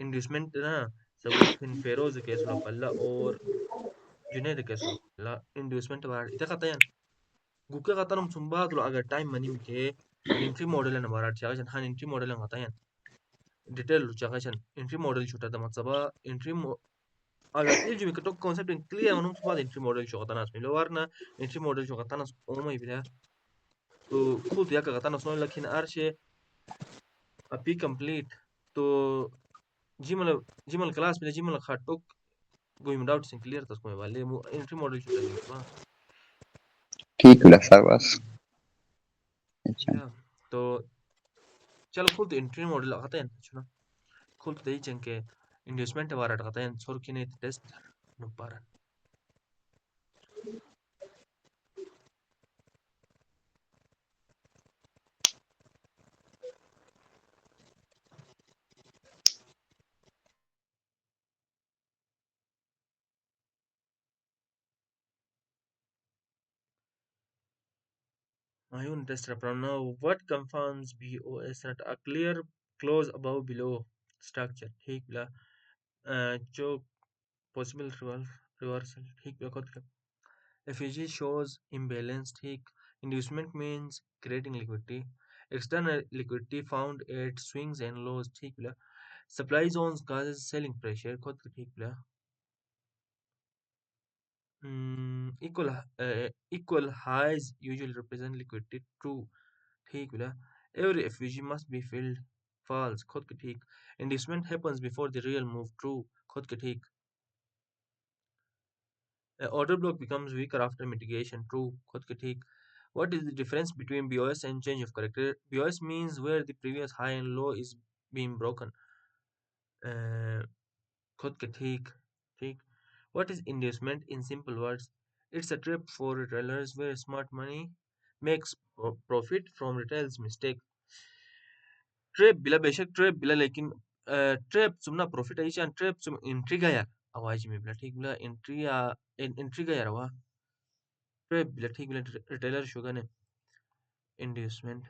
inducement ना seguro fin feroz que es lo palla or junede que es lo palla inducement bar ita katayan gukke katanum sumbadlo agar time mani mike entry model na barat chaga jan han entry model na katayan detail chaga jan entry model chuta da matsaba entry agar ilju mike to concept in clear manum subad entry model chuta tanas milo warna entry model chuta tanas oma ibila to khud ya ka tanas no lakin arshe api complete to jimal class mila jimal khatok goim doubt sin clear tas ko vale entry model chuta din ba ठीक लगा बस अच्छा ya to chalo khud entry model katayan chuna khud dei chenke inducement barat katayan sorkine test no paran. Ayun test from now. What confirms BOS at a clear close above below structure? ठीक बिला जो possible reversal ठीक बिला खुद का FEG shows imbalance ठीक inducement means creating liquidity external liquidity found at swings and lows ठीक बिला supply zones causes selling pressure खुद का ठीक बिला equal highs usually represent liquidity true ठीक बिला every FVG must be filled false खुद के ठीक inducement happens before the real move true खुद के ठीक order block becomes weaker after mitigation true खुद के ठीक what is the difference between BOS and change of character BOS means where the previous high and low is being broken uh, खुद के ठीक ठीक what is inducement in simple words it's a trap for retailers where smart money makes profit from retail's mistake trap बिला बेशक trap बिला लेकिन trap Sumana profit I Chan trap sum entry का यार आवाज में बिला ठीक बिला एंट्री या एंट्री का यार वाह ट्रेप बिला ठीक बिला रिटेलर शुगर ने इंड्यूसमेंट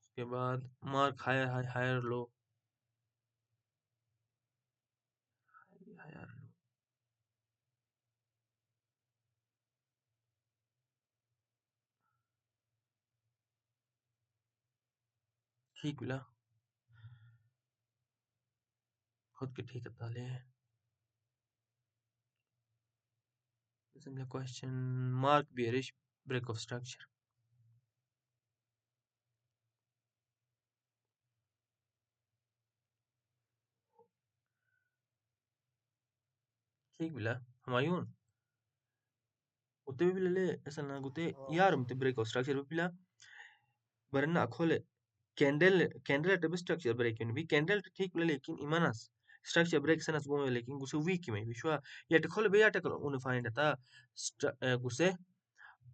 उसके बाद mark higher higher low higher low ठीक बिला खुद के ठीक है ताले simple question mark bearish break of structure ठीक बिला हमायून उते भी बिला ले ऐसा ना गुते यार मते ब्रेक ऑफ स्ट्रक्चर भी बिला बरना खोले candle table structure break yani bir candle ठीक bile lekin imanas structure break sanas gome lekin guse weak mai bishwa ya te khole be ya te un find ta guse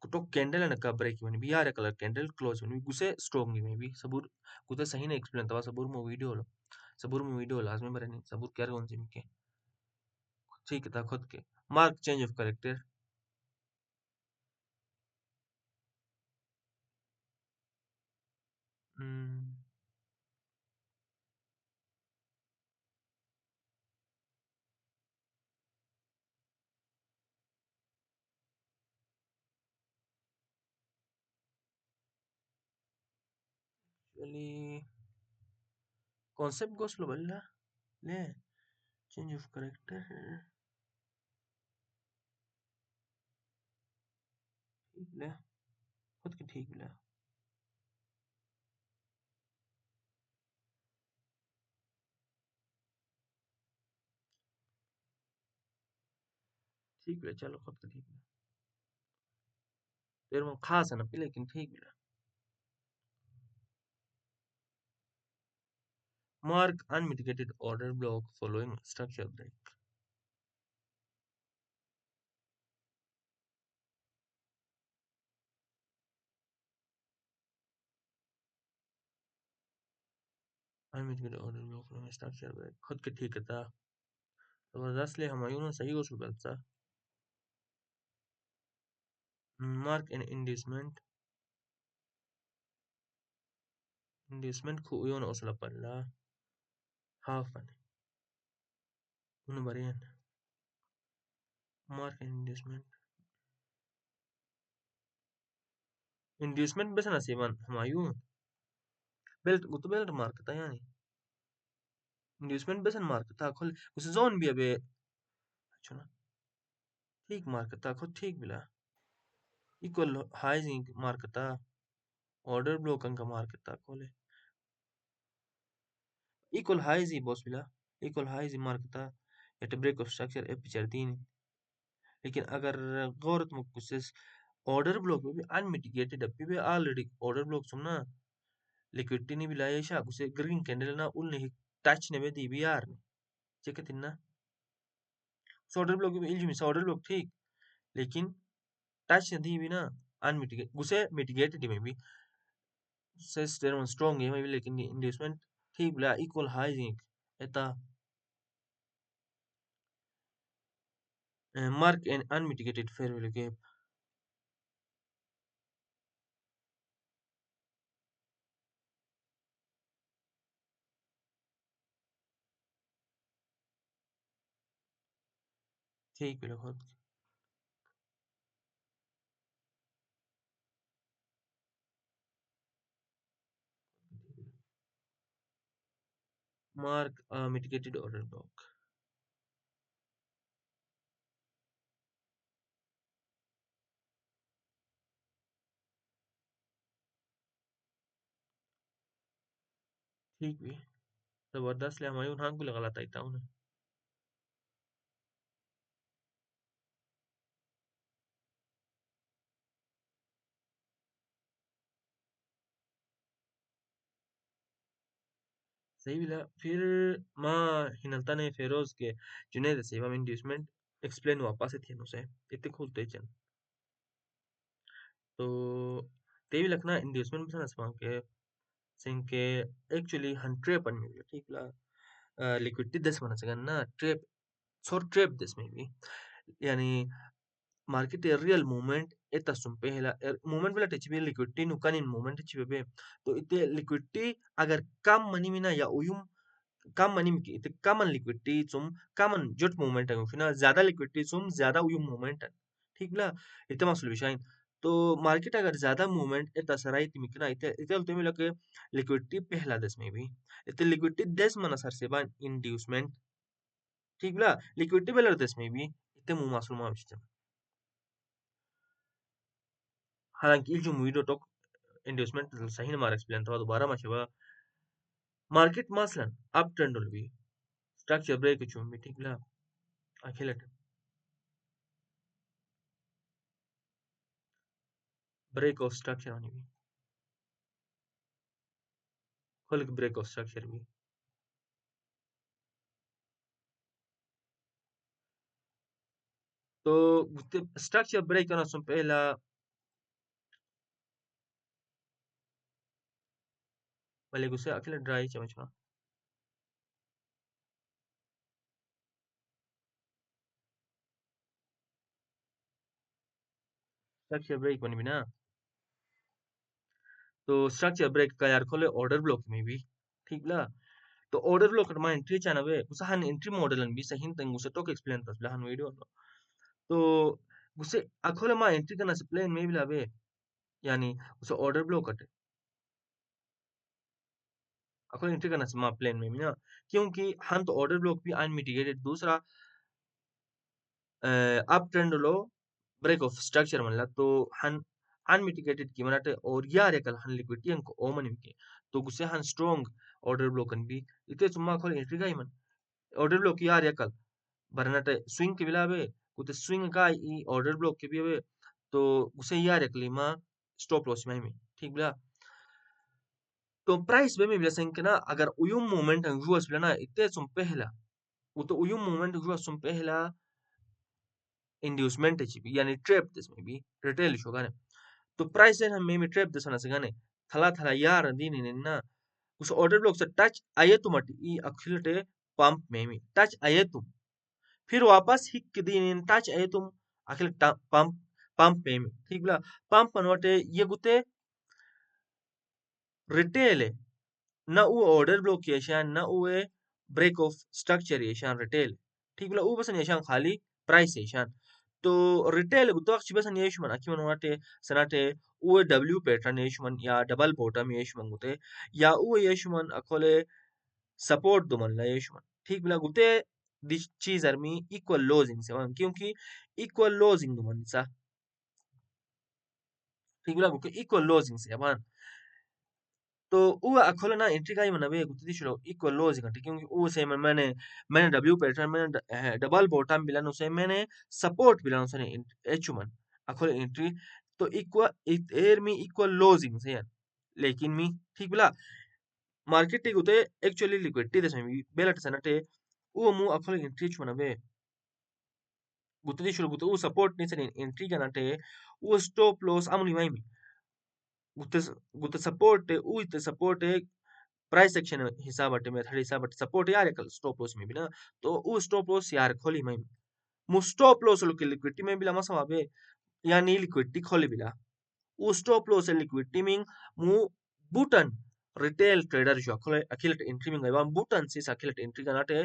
kuto candle na ka break yani bi ya color candle close yani guse strong mai bi sabur gute sahi na explain ta sabur mo video lo lazmi barani sabur kyar gon jim ke ठीक था खुद के mark change of character actually concept goes lo balla le change of character ठीक ले खुद के ठीक ले ठीक है चलो खुद का ठीक है फिर वो खास है ना लेकिन ठीक है mark unmitigated order block following structure break unmitigated order block following structure break खुद के ठीक था जबरदस्त ले हमायूं ने सही को सुबह था mark and inducement ku uyon osla palla half unu barian mark and inducement bes nasiban hamayun belt mark ta yani inducement bes mark ta kol us zone भी अबे चुना ठीक mark ta खो ठीक बिला equal high mark ta order block का mark ta खोले equal high boss बिला equal high mark ta at break of structure ए पिचरदीन लेकिन अगर गौरत मुकुसिस ऑर्डर ब्लॉक में भी अनमिटिगेटेड अभी भी ऑलरेडी ऑर्डर ब्लॉक सुनना लिक्विडिटी नहीं बिलाया शा उसे ग्रीन कैंडल ना उल नहीं टच ने भी दी भी यार ने चेक तिन्ना ऑर्डर ब्लॉक में इल्ज मिस ऑर्डर ब्लॉक ठीक लेकिन टच ने दी भी ना अनमिटिगेटेड उसे मिटिगेटेड में भी से स्ट्रॉन्ग है में भी लेकिन इंडस्टमेंट ठीक बिला इक्वल हाई एता mark an unmitigated fair value gap ठीक बिला खुद mark a mitigated order block ठीक भी जबरदस्त ले हमारी उन्हां को लगा लाता इतना उन्हें सही बिला फिर माँ हिनल्ता ने फेरोज के जुनेद से हम इंड्यूसमेंट एक्सप्लेन वापस थे उसे इतने खुलते चन तो ते भी लखना इंड्यूसमेंट में नसमां के सिंह के एक्चुअली हन ट्रेप अन में ठीक ला लिक्विडिटी दस मना सगन ना ट्रेप सॉर ट्रेप दस में भी यानी market a real movement eta sum pehla movement bela tech be liquidity nu kanin movement tech be तो इते liquidity अगर कम मनी में ना या उयुम कम मनी में इते कम liquidity तुम कम जट movement है फिर ना ज्यादा liquidity तुम ज्यादा उयुम movement है ठीक ना इते मसल विषय तो मार्केट अगर ज्यादा मूवमेंट इतना सराय तिमिकना इते इते उल्टे में लगे लिक्विडिटी पहला दस में भी इते लिक्विडिटी दस मना सर से बान इंड्यूसमेंट ठीक ना लिक्विडिटी पहला दस में भी इते मुंह मासूम माविष्ट हालांकि जो वीडियो टॉक इंडस्ट्मेंट सही हमारा एक्सप्लेन था दोबारा मशवा मार्केट मसलन अप ट्रेंड भी स्ट्रक्चर ब्रेक चुम भी ठीक ला अखिलट ब्रेक ऑफ स्ट्रक्चर आनी भी खोल ब्रेक ऑफ स्ट्रक्चर भी तो स्ट्रक्चर ब्रेक करना सुन पहला भले गुस्से अखिलट ड्राई चमचमा स्ट्रक्चर ब्रेक बनी भी ना तो स्ट्रक्चर ब्रेक का यार खोले ऑर्डर ब्लॉक में भी ठीक ला तो ऑर्डर ब्लॉक में एंट्री चाना वे उसे हन एंट्री मॉडल भी सही तंग उसे टॉक एक्सप्लेन था हन वीडियो तो उसे अखोले मा एंट्री करना से प्लेन में भी लावे यानी उसे ऑर्डर ब्लॉक कटे अखोले एंट्री करना से मा प्लेन में भी ना क्योंकि हन तो ऑर्डर ब्लॉक भी अनमिटिगेटेड दूसरा up trend low break of structure मनला तो हन अनमिटिगेटेड की मनाटे और यार एकल हन लिक्विडिटी को ओमन के तो गुसे हन स्ट्रांग ऑर्डर ब्लॉक भी इते सुम्मा खोले एंट्री का मन ऑर्डर ब्लॉक यार एकल बरनाटे स्विंग के बिलावे कुते स्विंग का ई ऑर्डर ब्लॉक के भी वे तो गुसे यार एकली मा स्टॉप लॉस में ठीक बिला तो प्राइस बे में बिला सेंकना अगर उयुम मोमेंट जुअस बिला ना इते सुम पहला उतो उयुम मोमेंट जुअस सुम पहला इंड्यूसमेंट भी यानी ट्रैप दिस में भी रिटेल शोगाने तो प्राइस है हम में ट्रैप दिस ना सगाने थला थला यार दीनी ने ना उस ऑर्डर ब्लॉक से टच आये तुम ई अखिलटे पंप में भी टच आये तुम फिर वापस हिक दीनी टच आये तुम अखिल पंप pump में ठीक बला pump मनवाटे ये गुते retail ना वो order block येशान ना वो break of structure येशान retail ठीक बला वो बस येशान खाली price येशान तो retail गुतो अक्ष बस येश मन अक्ष मनवाटे सनाटे वो W pattern येश मन या double bottom येश मन गुते या वो येश मन अकोले support दो मन ला येश मन ठीक बला गुते दिस चीज आर्मी equal losing से वन क्योंकि equal losing दो मन सा ठीक बला गुते equal losing से वन तो वो अखोला ना एंट्री का ही मनवे गुत्ती शुरू इक्वल लॉस घंटे क्योंकि वो से मैंने डब्ल्यू पैटर्न मैंने डबल बॉटम बिलान उसे मैंने सपोर्ट बिलान उसे एचुमन अखोला एंट्री तो इक्वल एयर में इक्वल लॉसिंग से यार लेकिन मी ठीक बिला मार्केट टिक उते एक्चुअली लिक्विडिटी दे समी बेला टसनटे वो मु अखोला एंट्री चुनवे गुत्ती शुरू गुत्ती वो सपोर्ट नहीं से एंट्री करनाटे वो स्टॉप लॉस अमुनी माइमी गुत्ते सपोर्ट सपोर्ट प्राइस सेक्शन हिसाब अटे में थर्ड हिसाब अटे सपोर्ट यार एक स्टॉप लॉस में भी ना तो वो स्टॉप लॉस यार खोली में मु स्टॉप लॉस लो के लिक्विडिटी में बिला मसा वाबे यानी लिक्विडिटी खोली बिला वो स्टॉप लॉस लिक्विडिटी में मु बूटन रिटेल ट्रेडर जो खोले अखिलट एंट्री में गया बूटन से अखिलट एंट्री करनाटे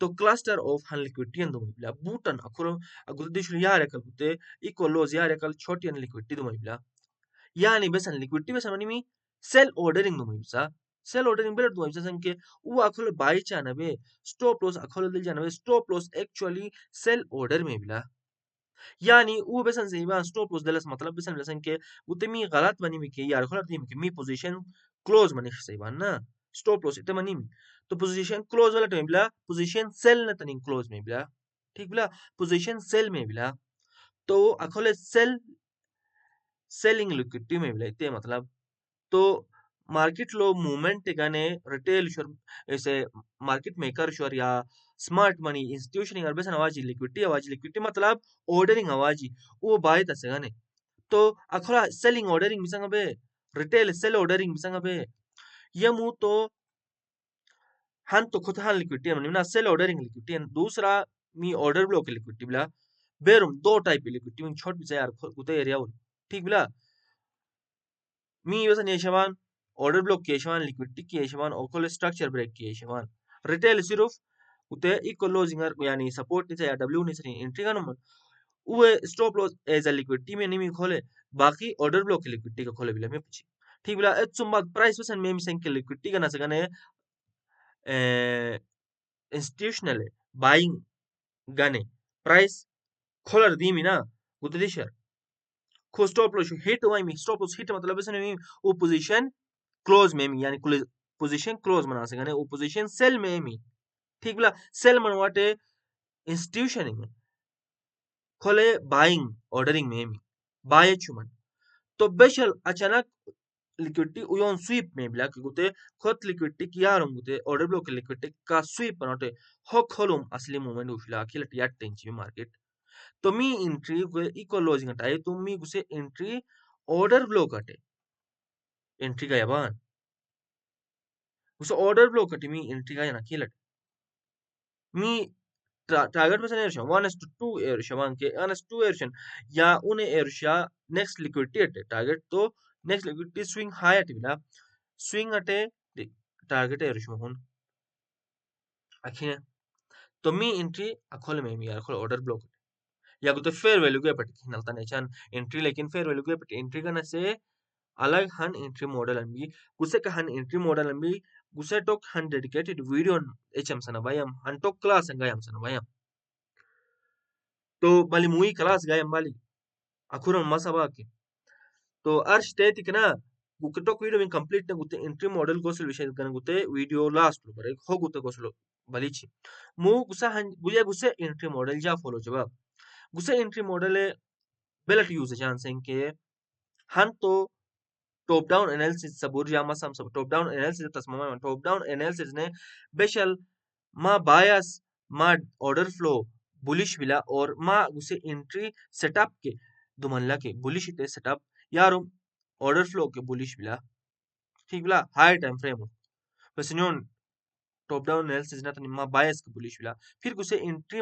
तो क्लस्टर ऑफ हन लिक्विडिटी अंदो में बिला बूटन अखुरो अगुद दिश यार एक गुते इक्वल लॉस यार एक छोटी अन लिक्विडिटी दो में बिला यानी बस लिक्विडिटी बस मनी मी सेल ऑर्डरिंग दो मिबसा सेल ऑर्डरिंग बेलर दो मिबसा संके वो अखोले बाई चानबे स्टॉप लॉस अखोले दिल जानबे stop loss actually sell order में बिला यानी वो बेसन से इबान स्टॉप लॉस दलस मतलब बेसन बेसन के उते मी गलत बनी मी के यार खोला दी मी पोजीशन क्लोज मनी से इबान ना स्टॉप लॉस इते मनी मी तो पोजीशन क्लोज वाला टाइम बिला पोजीशन सेल न तनी क्लोज में बिला ठीक बिला पोजीशन सेल में बिला तो अखोले सेलिंग लिक्विडिटी में बिला इते मतलब तो मार्केट लो मूवमेंट गाने रिटेल शोर ऐसे मार्केट मेकर शोर या स्मार्ट मनी इंस्टीट्यूशन यार बेसन आवाजी लिक्विडिटी मतलब ऑर्डरिंग आवाजी वो बाय तसे गाने तो अखरा सेलिंग ऑर्डरिंग मिसंग बे रिटेल सेल ऑर्डरिंग मिसंग बे ये मु तो हन तो खुद हन लिक्विडिटी मनी ना सेल ऑर्डरिंग लिक्विडिटी दूसरा मी ऑर्डर ब्लॉक लिक्विडिटी बिला बेरुम दो टाइप लिक्विडिटी में छोट बिचा यार उते एरिया ठीक बिला मी वसन येशवान ऑर्डर ब्लॉक केशवान लिक्विडिटी केशवान ओकोल स्ट्रक्चर ब्रेक केशवान रिटेल सिर्फ उते इक्वल लॉजिंगर यानी सपोर्ट नहीं चाहिए डब्ल्यू नहीं चाहिए एंट्री का नंबर वो stop loss as a liquidity में नहीं खोले बाकी ऑर्डर ब्लॉक की लिक्विडिटी का खोले बिला में पूछी ठीक बिला एचुम बाद प्राइस वसन में मिसेंग के लिक्विडिटी का ना सकने इंस्टीट्यूशनल बाइंग गाने प्राइस खोलर दी मी ना गुतदिशर खो स्टॉप लॉस हिट हुआ मी स्टॉप लॉस हिट मतलब वसन में वो पोजीशन क्लोज में मी यानी पोजीशन क्लोज मना सके वो पोजीशन सेल में मी ठीक बोला सेल मनवाटे इंस्टीट्यूशन में खोले बाइंग ऑर्डरिंग में मी बाय चुमन तो बेशल अचानक लिक्विडिटी उयोन स्वीप में बिला कि गुते खोत लिक्विडिटी की यार गुते ऑर्डर ब्लॉक लिक्विडिटी का स्वीप बनोटे हो खोलुम असली मूवमेंट उफिला अखिल टिया टेंची मार्केट तो मी एंट्री इक्वल लॉजिंग हटाए तो मी गुसे एंट्री ऑर्डर ब्लॉक हटे एंट्री का याबान गुसे ऑर्डर ब्लॉक हटे मी एंट्री का yana kilat मी टारगेट में एरशा 1:2 एरशा मान के 1:2 एरशन या उन्हें एरशा नेक्स्ट लिक्विडिटी अटे टारगेट तो नेक्स्ट लिक्विडिटी स्विंग हाई अटे बिला स्विंग अटे टारगेट एरशा हुन अखिने तो मी एंट्री अखोल में मी अखोल ऑर्डर ब्लॉक या गुते फेयर वैल्यू के पट नलता नेचन एंट्री लेकिन फेयर वैल्यू के पट एंट्री करने से अलग हन एंट्री मॉडल अनबी गुसे का हन एंट्री मॉडल अनबी गुसे टोक हन डेडिकेटेड वीडियो एचएम सना bayam हन टोक क्लास गयम सना bayam तो बली मुई क्लास गयम बाली अखुरम मसबा के तो अर्श तेति कना गुके टोक वीडियो में कंप्लीट न गुते एंट्री मॉडल गोसल विषय गन गुते वीडियो लास्ट लो बरे हो गुते गोसलो बलीची मु गुसा हन गुया गुसे एंट्री मॉडल जा फॉलो जवाब गुसे एंट्री मॉडल बेलट यूज चांस के हन तो top down analysis sabur jama sam sab top down analysis tasmama top down analysis ने बेशल मा बायस मा ऑर्डर फ्लो बुलिश बिला और मा उसे एंट्री सेटअप के दुमल्ला के बुलिश इते सेटअप यार ऑर्डर फ्लो के बुलिश बिला ठीक बिला हाई टाइम फ्रेम बस न्योन टॉप डाउन एनालिसिस ना तनी मा बायस के बुलिश बिला फिर उसे एंट्री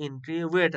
entry weight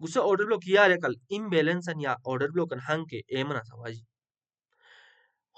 गुस्से order block यार कल imbalance अन या order block अन हंक के एमना सवाजी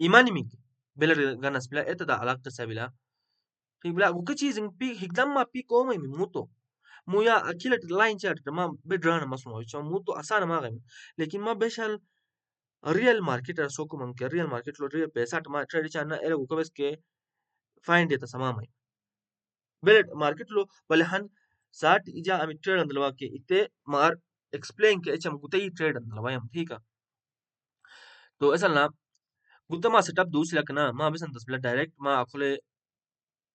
imani mik beler ga nasbila eta da alak tasabila hibla guka chizing pi higdam ma pi ko mai muto muya akila line chat ma bedrana masmo icho muto asana ma gami lekin ma beshal real market ar soko man ke real market lo real pesa ma trade chana ele guka bes ke find eta sama mai belet market lo balehan sat ija ami trade andalwa ke ite mar explain ke echam gutai trade andalwa yam ठीक है तो ऐसा ना गुत्ता मा setup दूसरा कना मा बस अंतस बला डायरेक्ट मा अखोले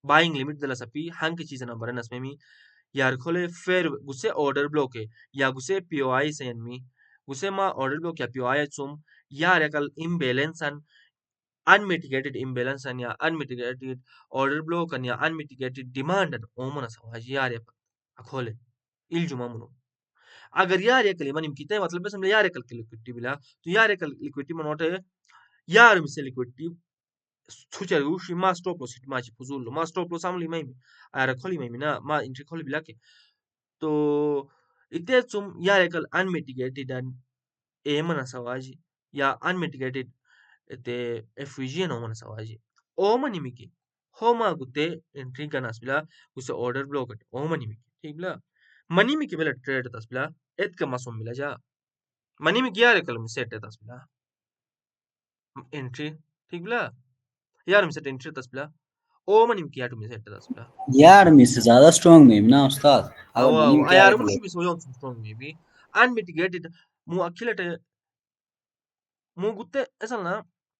बाइंग लिमिट दला सपी हंक चीज ना बरन असमेमी यार खोले फेर गुसे ऑर्डर ब्लॉक है या गुसे पीओआई से मी गुसे मा ऑर्डर ब्लॉक या पीओआई चुम यार एकल इम्बैलेंस अन अनमिटिगेटेड इम्बैलेंस अन या अनमिटिगेटेड ऑर्डर ब्लॉक अन या अनमिटिगेटेड डिमांड अन ओमन सवाज यार अखोले इल जुमा मुनो अगर यार एकल मनिम किते मतलब बस हम यार एकल लिक्विडिटी बिला तो यार एकल लिक्विडिटी मनोटे यार मिसे liquidity suċer uxi ma stop loss maċi pużullu, ma stop loss għamli majmi, għara kolli majmi na, ma intri kolli bilaki. To it-tezzum jarek unmitigated and emana sawaji, ya unmitigated te FVG no mana sawaji. O mani miki, homa gute entry ganas bila, guse order block o mani miki, ठीक bila? Mani miki bila trade tas bila, et ka masum bila ja. Mani miki jarek set tas bila. Entry, ठीक bila? यार मिसे entry tas bila. ओ money किया to मिसे tas bila. यार miss ज्यादा strong में ना उस्ताद अगर मनी में क्या यार रखो मुश भी Soyam strong maybe unmitigated mu akilate mu gutte ऐसा ना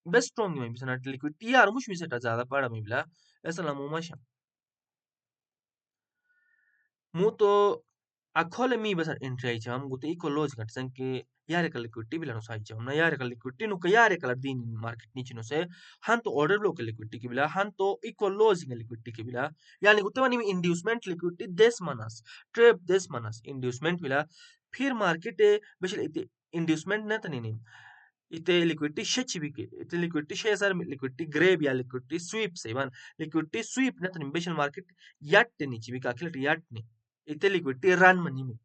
best strong में भी सना liquid यार मुश भी सेटा ज्यादा पड़ा में बिला ऐसा ना mu माशा mu तो अखोले मी बस entry आई हम गुते इको लॉज घट सन के यार कल लिक्विडिटी बिला नो साइड जाम ना यार कल लिक्विडिटी नु यार कल दिन मार्केट नीचे नो से हन तो ऑर्डर ब्लॉक लिक्विडिटी के बिला हन तो इको लॉज लिक्विडिटी के बिला यानी गुते वानी में इंड्यूसमेंट लिक्विडिटी देस मनस ट्रेप देस मनस इंड्यूसमेंट बिला फिर मार्केट बेशल इते इंड्यूसमेंट न तनी नहीं इते लिक्विडिटी शेच भी के इते लिक्विडिटी शेयर लिक्विडिटी ग्रेब या लिक्विडिटी स्वीप से वन लिक्विडिटी स्वीप न तनी बेशल मार्केट याट नीचे भी का खिलट याट ने इते लिक्विडिटी रन मनी में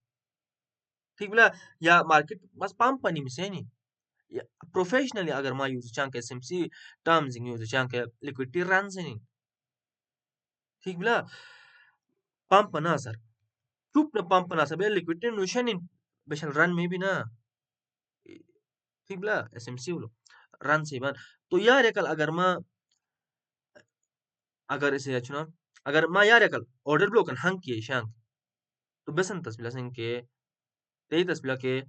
ठीक बोला या मार्केट बस पंप पनी में से नहीं प्रोफेशनली अगर मैं यूज चाहूँ के एसएमसी टर्म्स यूज चाहूँ के लिक्विडिटी रन से नहीं ठीक बोला पंप ना सर चुप ना पंप ना सर लिक्विडिटी नुशन इन बेशल रन में भी ना ठीक बोला एसएमसी बोलो रन से बन तो यार एकल अगर इसे अच्छा अगर मैं यार एकल ऑर्डर ब्लॉक हंग किए शांग तो बेसन तस्बिला सिंह के तेई तस्बिला के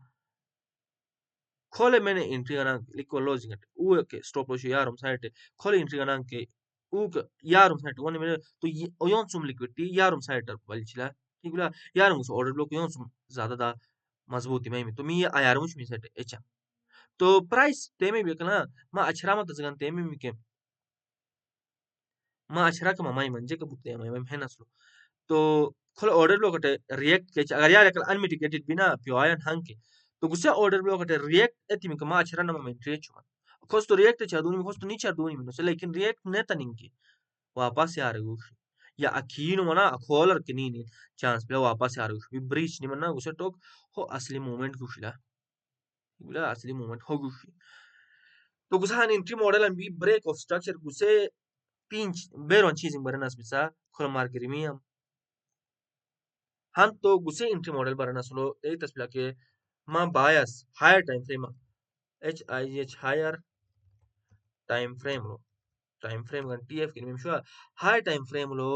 खोले मैंने एंट्री गना लिको लॉजिंग उ के स्टॉप लॉस यार हम साइड खोले एंट्री गना के उ यार हम साइड वन मैंने तो ओयोन सुम लिक्विडिटी यार हम साइड बलचिला ठीक बोला यार हम ऑर्डर ब्लॉक ओयोन सुम ज्यादा दा मजबूती में तो मी यार मुश मी सेट एचा तो प्राइस तेमे भी कना मा अछरा मत जगन तेमे मी के मा अछरा का माई मंजे का बुते माई मैं नसलो तो खोले ऑर्डर ब्लॉक अटे रिएक्ट के अगर यार एकल अनमिटिगेटेड बिना प्योयन हंग के तो गुस्सा ऑर्डर ब्लॉक अटे रिएक्ट एतिमी का मा अछरा नम में ट्रेच खोस तो रिएक्ट चादूनी में खोस तो नीचे दूनी में से लेकिन रिएक्ट ने तनिंगी वापस यार गुश या अखीन मना अखोलर के नी चांस पे वापस यार गुश भी ब्रीच नहीं मना गुस्सा टोक हो असली मोमेंट गुशला बोला असली मोमेंट हो गुश तो गुस्सा हन एंट्री मॉडल अन भी ब्रेक ऑफ स्ट्रक्चर गुस्से तीन बेरोन चीजिंग बरनस बिसा खोल मार ग्रीमियम हन तो गुस्से एंट्री मॉडल बरनस लो एक तस्बिला के मा bias higher time frame HIH higher time frame low time frame गन TF के निमिषो हायर टाइम फ्रेम लो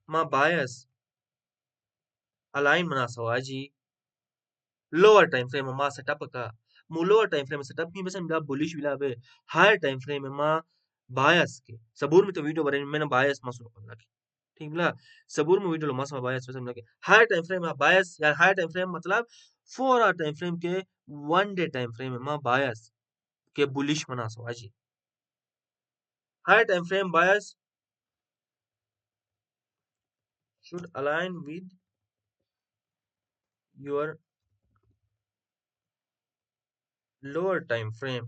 मा बायस अलाइन मना सवाजी लोअर टाइम फ्रेम मा सेटअप का मु लोअर टाइम फ्रेम सेटअप की बस बिला बुलिश बिला बे हायर टाइम फ्रेम मा बायस के सबूर में तो वीडियो बरे मैंने बायस मसलो कर लगी ठीक बिला सबूर में वीडियो लो मस बायस वैसे लगे हायर टाइम फ्रेम मा बायस या हायर टाइम फ्रेम मतलब 4 आवर टाइम फ्रेम के 1 डे टाइम फ्रेम मा बायस के बुलिश मना सवाजी higher time frame bias should align with your lower time frame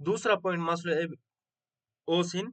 दूसरा पॉइंट मासलो ओसिन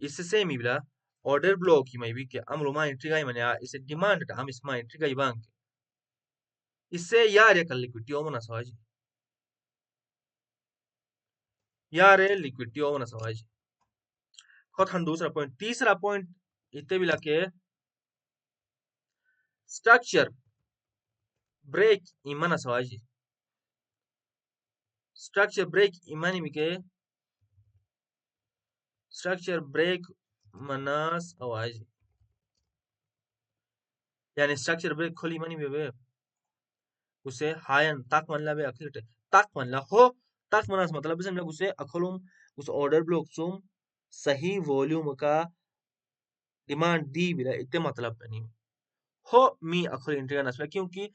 इससे mi bila order block की मैं भी के अमरो मा एंट्री गई मने इसे डिमांड टा हम इसमा एंट्री गई बांग इससे यार ये कल लिक्विडिटी ओमना सवाजी यार ये लिक्विडिटी ओमना सवाजी खुद हम दूसरा पॉइंट तीसरा पॉइंट इतने बिला के स्ट्रक्चर ब्रेक इमना सवाजी स्ट्रक्चर ब्रेक इमानी में के स्ट्रक्चर ब्रेक मनास आवाजी यानी स्ट्रक्चर ब्रेक खोली मानी में उसे हायन ताक मनला बे अखिलट ताक मनला हो ताक मनास मतलब बिसम लग उसे अखलुम उस ऑर्डर ब्लॉक सुम सही वॉल्यूम का डिमांड दी बिला इतने मतलब नहीं हो मी अखल इंट्री नसला क्योंकि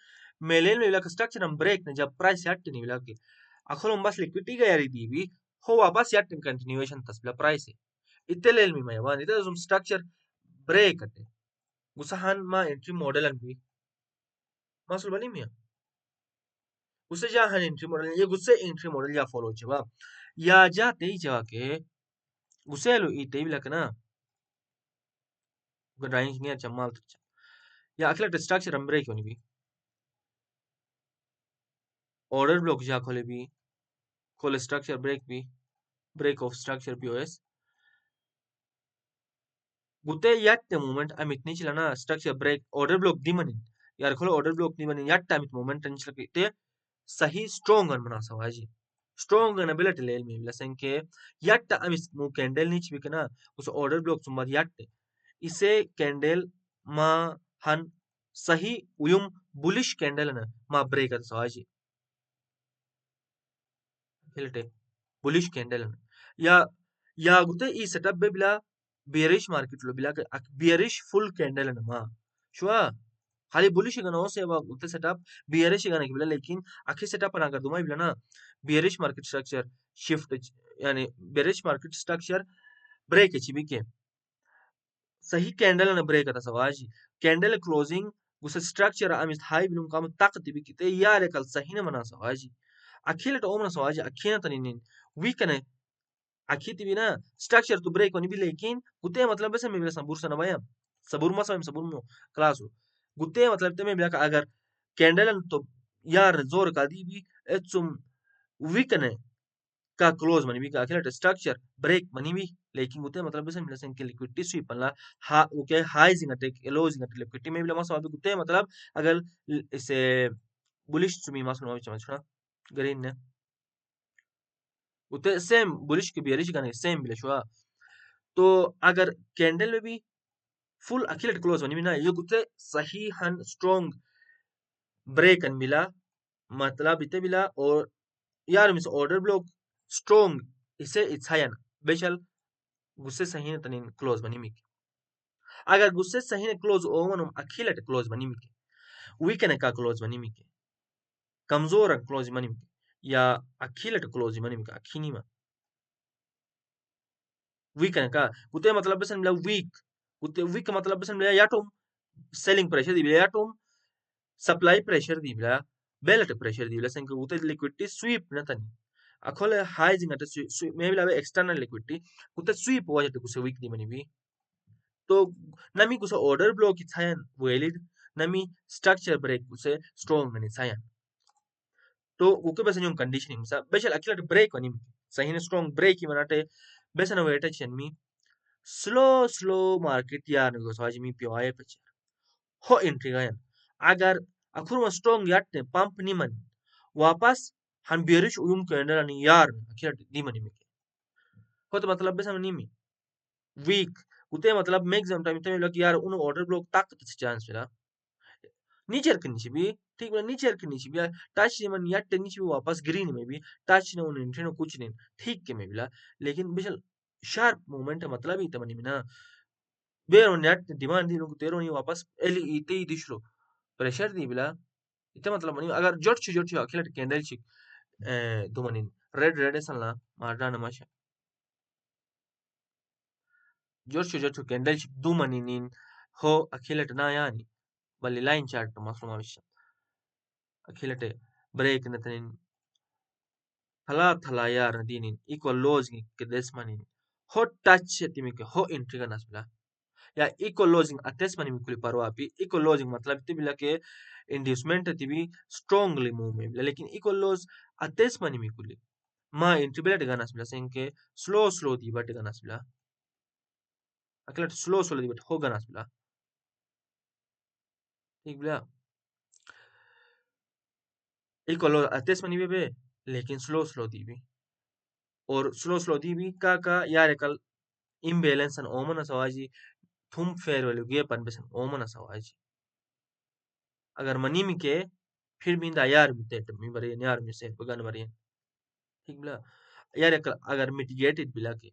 मेलेन में लग स्ट्रक्चर हम ब्रेक ने जब प्राइस याट नहीं लग अखलुम बस लिक्विडिटी का यारी दी भी हो वापस याट कंटिन्यूएशन तसला प्राइस इतने लेल में मैं वन इतने तुम स्ट्रक्चर ब्रेक करते गुस्साहन मा एंट्री मॉडल भी मासूल बनी मिया उसे जा हन एंट्री मॉडल ये गुस्से एंट्री मॉडल या फॉलो जवाब या जाते ही जाके गुस्से लो इते भी लग ना ड्राइंग नहीं चम्माल या अखिल स्ट्रक्चर हम ब्रेक होनी भी ऑर्डर ब्लॉक जा खोले भी खोले स्ट्रक्चर ब्रेक भी ब्रेक ऑफ स्ट्रक्चर पीओएस गुते याट मोमेंट अमित नहीं चला ना स्ट्रक्चर ब्रेक ऑर्डर ब्लॉक दी मनी यार खोलो ऑर्डर ब्लॉक नहीं बनी याट अमित मोमेंट नहीं चला ते सही स्ट्रॉन्ग अन बना सवाजी स्ट्रॉन्ग अन एबिलिटी लेल में लसन के याट अमित मु कैंडल नहीं छिबी ना उस ऑर्डर ब्लॉक सुमद याट इसे कैंडल मा हन सही उयुम बुलिश कैंडल ना मा ब्रेक कर सवाजी हिलटे बुलिश कैंडल या गुते ई सेटअप बे बिला बेरिश मार्केट लो बिला बेरिश फुल कैंडल ना मा शुआ खाली बुलिश गना हो सेवा गुते सेटअप बेरिश गना बिला लेकिन आखिर सेटअप ना कर दूमा बिला ना बेरिश मार्केट स्ट्रक्चर शिफ्ट यानी बेरिश मार्केट स्ट्रक्चर ब्रेक छिबी के सही कैंडल ना ब्रेक आता सवाजी candle closing गुसे structure Amish high बिलुम काम ताकत भी किते यार कल सही ना मना सवाजी अखिल तो ओमना सवाजी अखिना तनिन वीकने अखित भी ना स्ट्रक्चर तो ब्रेक होनी भी लेकिन गुते मतलब बस मैं सबूर सना भाई सबूर मा सबूर मो क्लास हो गुते मतलब ते मैं बिला अगर कैंडल तो यार जोर का दी भी एचुम वीकने का क्लोज मनी भी का अखिल स्ट्रक्चर ब्रेक मनी भी लेकिन गुते मतलब बस मिला के लिक्विडिटी स्वीप पनला हा ओके हाई जिंग अटैक लो जिंग अटैक लिक्विडिटी में बिला मसा गुते मतलब अगर इसे बुलिश सुमी मा सुनो छोड़ा ग्रीन ने उते सेम बुलिश के बेरिश का नहीं सेम बिला शुआ तो अगर कैंडल में भी फुल अखिलेट क्लोज होनी ना ये गुते सही हन स्ट्रॉन्ग ब्रेक अन मिला मतलब इते मिला और यार मिस ऑर्डर ब्लॉक स्ट्रॉन्ग इसे इच्छायन बेशल गुस्से सही ने तनी क्लोज बनी मिक अगर गुस्से सही ने क्लोज ओवन अखिलेट क्लोज बनी मिक वीकन का क्लोज बनी मिक कमजोर क्लोज बनी मिक या अखिलेट क्लोज बनी मिक अखिनी में वीकन का गुते मतलब बस मिला वीक गुते वीक मतलब बस मिला याटोम सेलिंग प्रेशर दी बिला याटोम सप्लाई प्रेशर दी बिला बेलट प्रेशर दी बिला संके गुते लिक्विडिटी स्वीप न तनी अखोले हाई जिंग अटे स्वीप मे बिला एक्सटर्नल लिक्विडिटी गुते स्वीप हो जाते गुसे वीक दी बनी भी तो नमी गुसे ऑर्डर ब्लॉक की छायन वेलिड नमी स्ट्रक्चर ब्रेक गुसे स्ट्रॉन्ग मनी छायन तो गुके बस न्यूम कंडीशनिंग सा बेशल अखिलेट ब्रेक वनी सही ने स्ट्रॉन्ग ब्रेक की बनाटे बेसन वेटे चेन स्लो मार्केट यार nego saji mi pio ay peche ho entry gayan agar akhur strong yatte pump ni man वापस han bearish uyum candle ani यार akhir di mani mi हो तो मतलब बेसन नहीं मी वीक उते मतलब मैक्सिमम टाइम तो लग यार उन ऑर्डर ब्लॉक तक तो चांस मिला नीचे के नीचे भी ठीक है नीचे के नीचे भी टच मन या नीचे भी वापस ग्रीन में भी टच ने उन इंट्री कुछ नहीं ठीक के में मिला लेकिन बिशल शार्प मूवमेंट मतलब ही तमनी ना ಬೇರೆ ನೆಟ್ ಡಿಮಾಂಡ್ दी लोग तेरो नहीं वापस एली इते ही दिशलो प्रेशर दी बिला इते मतलब नहीं अगर जोट ची अखिल कैंडल ची दुमनी रेड रेड सला मारना नमाशा jorcho candle ship dumaninin ho akhilat na yani bali line chart masluma wish akhilate break natanin thala yar nadinin equal losing ke desmanin ho touch timike ho entry ganas bila या equal losing attachment mikuli parwa api equal losing मतलब ते बिला के inducement तिबी strongly move में लेकिन equal loss attachment mikuli ma entry बिला टेगानास बिला सेंके slow the but टेगानास बिला अकलट slow दी बट हो गानास बिला ठीक बिला equal loss attachment भी बे लेकिन slow दी भी और slow दी भी का यार कल imbalance an ओमन सवाजी थुम फेयर वाले गे पन बेसन ओमन सवाजी अगर मनी में के फिर भी यार मिते मी बरे यार में से बगन बरे ठीक बिला यार अगर मिटिगेटेड बिला के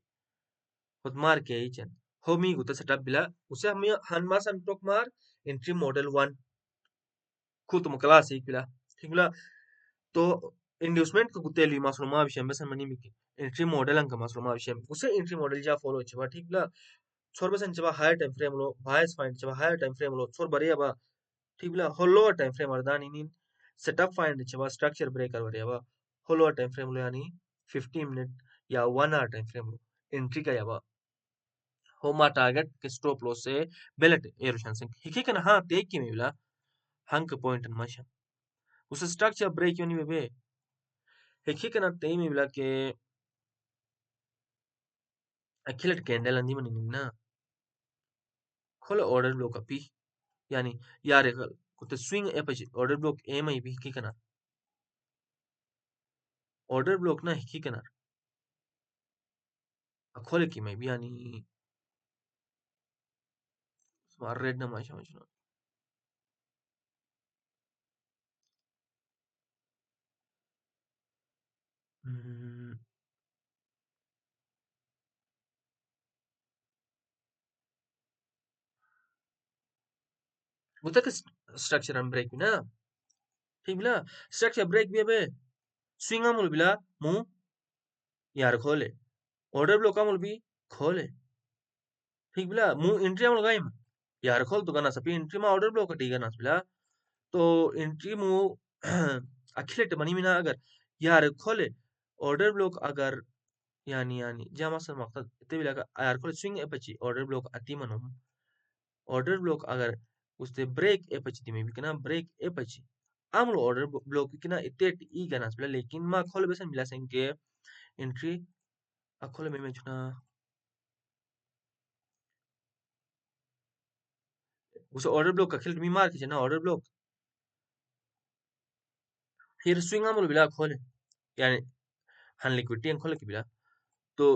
खुद मार के ही चन होमी गुता सेटअप बिला उसे हम हनमा सन टोक मार एंट्री मॉडल 1 खुद मुकला से बिला ठीक बिला तो इंड्यूसमेंट को गुते ली मासलमा विषय में सन मनी में के एंट्री मॉडल अंक मासलमा विषय उसे एंट्री मॉडल जा फॉलो छबा ठीक बिला छोर बसन छबा हायर टाइम फ्रेम लो बायस फाइंड छबा हायर टाइम फ्रेम लो छोर बरे बा ठीक बिला होलो टाइम फ्रेम अर्दानी नी सेटअप फाइंड छबा स्ट्रक्चर ब्रेकर बरे बा होलो टाइम फ्रेम लो यानी 15 मिनट या 1 आवर टाइम फ्रेम लो एंट्री का याबा होमा टारगेट के स्टॉप लॉस से बेलेट एरोशन से हिकी कन हां टेक की मिला हंक पॉइंट मशा उस स्ट्रक्चर ब्रेक योनी में बे हिकी कन ते मिला के अखिलट कैंडल अंदी मनी ना खोलो ऑर्डर ब्लॉक अपी यानी यार कुते स्विंग एपच ऑर्डर ब्लॉक एम आई भी हिकी कन ऑर्डर ब्लॉक ना हिकी कन खोले की मैं भी यानी स्मार रेड ना माशा मशना वो तक स्ट्रक्चर हम ब्रेक ना ठीक बिला स्ट्रक्चर ब्रेक भी बे स्विंग अमल बिला मु यार खोले ऑर्डर ब्लॉक अमल भी खोले ठीक बिला मु एंट्री अमल गाइम यार खोल तो गाना सपी एंट्री मा ऑर्डर ब्लॉक टी गाना बिला तो एंट्री मु अखिलेट मनी मिना अगर यार खोले ऑर्डर ब्लॉक अगर यानी जामा सर मकसद इते बिला का यार खोले स्विंग एपची ऑर्डर ब्लॉक अति मनो ऑर्डर ब्लॉक अगर उसते ब्रेक एपची तिमे भी कना ब्रेक एपची आमलो ऑर्डर ब्लॉक किना इते ई गाना बिला लेकिन मा खोले बेसन मिला सेंके एंट्री अखोले में चुना उसे ऑर्डर ब्लॉक का खिल मी मार के ना ऑर्डर ब्लॉक फिर स्विंग आमल बिला खोले यानी हन लिक्विडिटी खोले की बिला तो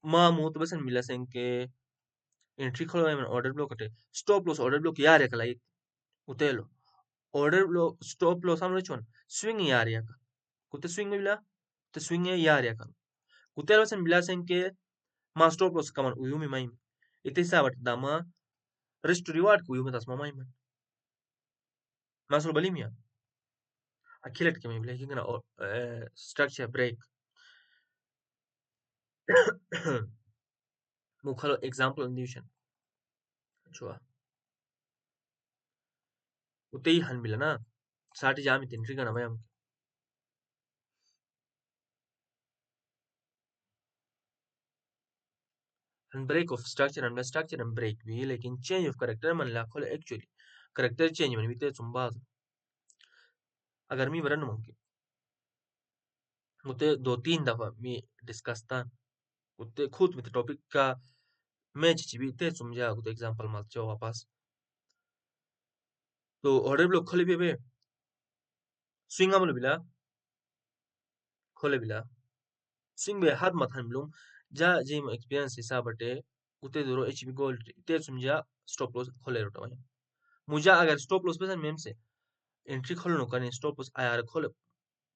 मा मु तो बसन मिला सें के एंट्री खोलो में ऑर्डर ब्लॉक कटे स्टॉप लॉस ऑर्डर ब्लॉक यार कलाई उतेलो ऑर्डर ब्लॉक स्टॉप लॉस हमले चोन स्विंग यार या कुते स्विंग में बिला तो स्विंग यार या का कुते बसन मिला सें के मा स्टॉप लॉस कमन उयु में माइम इते साबट दामा रिस्ट रिवार्ड को उयु में तस्मा माइम मासलो बली मिया अखिलट के में बिला कि ना स्ट्रक्चर ब्रेक मुखलो एग्जांपल अंदिशन अच्छा उते ही हन मिला ना साटी जामी तिंट्री का नमय हन break of structure and break भी लेकिन चेंज ऑफ करेक्टर मन ला खोले एक्चुअली करेक्टर चेंज मन भी ते सुंबा अगर मी वरन मुमकिन मुते 2-3 दफा मी डिस्कस था उते खुद में टॉपिक का मैच भी ते समझा उते एग्जांपल मत जो वापस तो ऑर्डर ब्लॉक खोले भी बे स्विंग अमल बिला खोले बिला स्विंग बे हाथ मत हम लूं जा जिम एक्सपीरियंस हिसाब बटे उते दूरो एचबी गोल्ड ते समझा स्टॉप लॉस खोले रोटा भाई मुझे अगर स्टॉप लॉस पे मेम से एंट्री खोलनो कने स्टॉप लॉस आयार खोले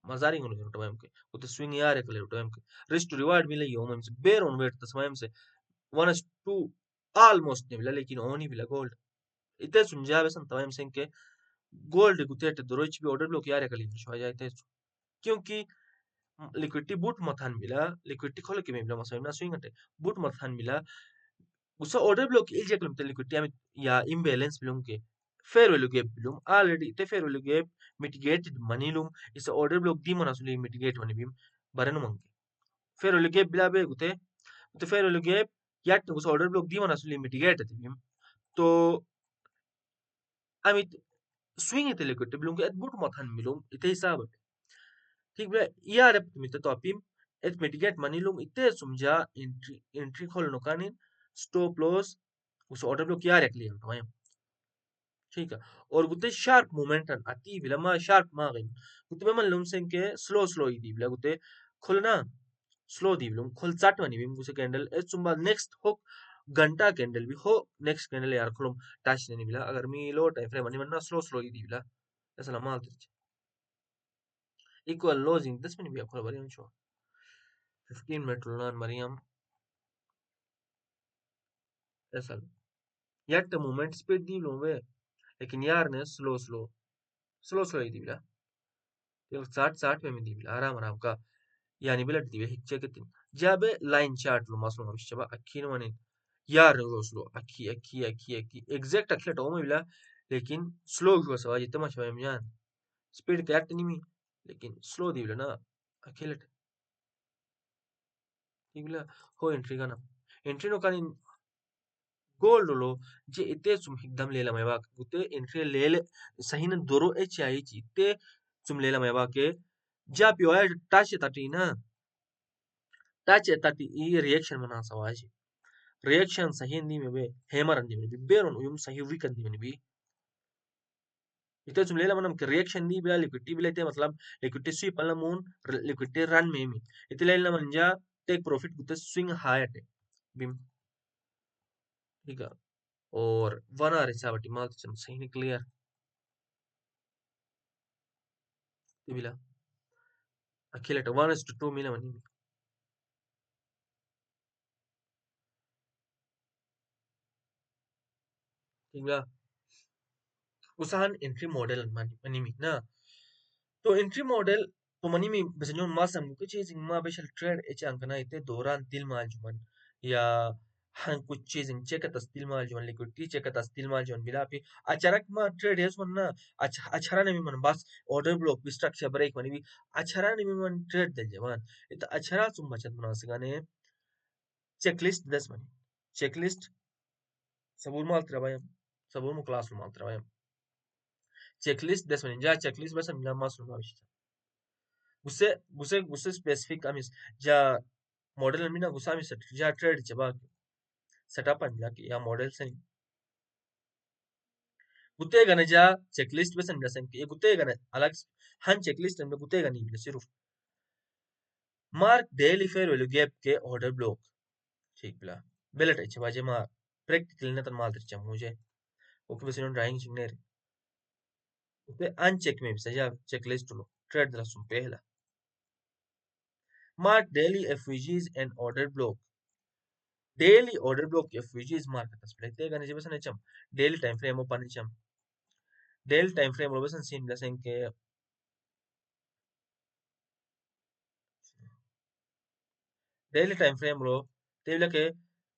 Mazari ngono roto memke utte swing yare kale roto memke risk to reward mile yo memse bear on weight tas memse 1:2 almost ne bila lekin oni bila gold ite sunja besan tamam senke gold gutete doroch भी order block yare kale shwa जाते क्योंकि liquidity boot मथान मिला liquidity खोले के मिला मसला ना swing हटे बूट मथान मिला gusa order block iljeklum te liquidity amit ya imbalance bilum ke fair value gap bilum already te fair value gap mitigated manilum is order block di manasuli mitigate mani bim baranu manke fair value gap bilabe gute fair value gap yat gusa order block di manasuli mitigate bim to amit swing ite liquidity bilum ke at but mathan milum ite hisab ठीक बे यार मित तो अपीम et mitigate manilum ite sumja entry khol nokanin stop loss उस order block यार एकली हम ठीक है और गुते शार्प मोमेंटन अति विलमा शार्प मागिन गुते बमन लुमसेन के स्लो इदी बिला गुते खुलना स्लो दी बिलुम खुल चाट वनी बिम गुसे कैंडल ए चुम्बा नेक्स्ट हो घंटा कैंडल भी हो नेक्स्ट कैंडल यार खुलम टच नहीं बिला अगर मी लो टाइम फ्रेम वनी वरना स्लो इदी बिला ऐसा लमा इक्वल लॉजिंग 10 मिनट भी आपको बरी हम शो 15 मिनट लुनान मरियम ऐसा यार मोमेंट स्पीड दी बिलुम वे लेकिन यार ने स्लो इदी बिला ये 60 में दी बिला आराम का yani belirttiği ve hikçeketin jabe line chart lo maslo mabishaba akino manin yar roslo aki exact akila to mabila लेकिन स्लो हुआ सवाल जितना शबाय मियान स्पीड करेक्ट नहीं मी लेकिन स्लो दी बिला ना अकेले ठीक बिला हो एंट्री का ना एंट्री नो कानी गोल्ड लो जे इते सुम एकदम लेला मैबा गुते एंट्री ले सही न दोरो एच आई ची इते सुम लेला मैबा के जा पियो टच ताटी ना टच ताटी ई रिएक्शन मना सवाल reaction sahihin ni mebe hemaran ni mebe beron uyum sahih weekend ni mebe ite tumlela manam ke reaction ni bila liquidity bila ite matlab liquidity sweep pala moon liquidity run me mi ite lela manja take profit gute swing high ate bim ठीक है और 1 hour हिसाबटी माल चम सही ni clear bila akila to 1:2 mila mani ठीक bila usahan entry model mani mi na तो entry model तो money में बसन्यों मासम को चीज मा बेशल ट्रेड एच अंकना इते दौरान तिल माल जुमन या हन कुछ चीज चेक तस्तिल माल जुमन लिक्विडिटी चेक तस्तिल माल जुमन बिला पे अचानक मा ट्रेड है सुन ना अछरा ने मन बस ऑर्डर ब्लॉक भी स्ट्रक्चर ब्रेक मनी भी अछरा ने मन ट्रेड दल जवान इत अछरा सुम बचत मना सगाने चेकलिस्ट दस मनी चेकलिस्ट सबूर माल त्रबायम सबूर मु क्लास माल त्रबायम चेकलिस्ट दस मनी जा चेकलिस्ट बस मिला मास Guse specific amis ja model mina gusa amis ja trade jaba setup an laki ya model sen gute gana ja checklist be sen dasen ke gute gana alag han checklist में gute gani bile सिर्फ mark daily fair value gap के order block ठीक बिला बेलट अच्छा बाजे मा practical ने तन माल तरचा मुझे ओके बस इन्होंने ड्राइंग चिंगने रे उते अनचेक में भी सजा checklist लो ट्रेड दला सुन पहला mark daily FVGs and order block daily order block FVGs mark tas plate gane je besan cham daily time frame open cham daily time frame lo besan sim lasen ke daily time frame lo te ke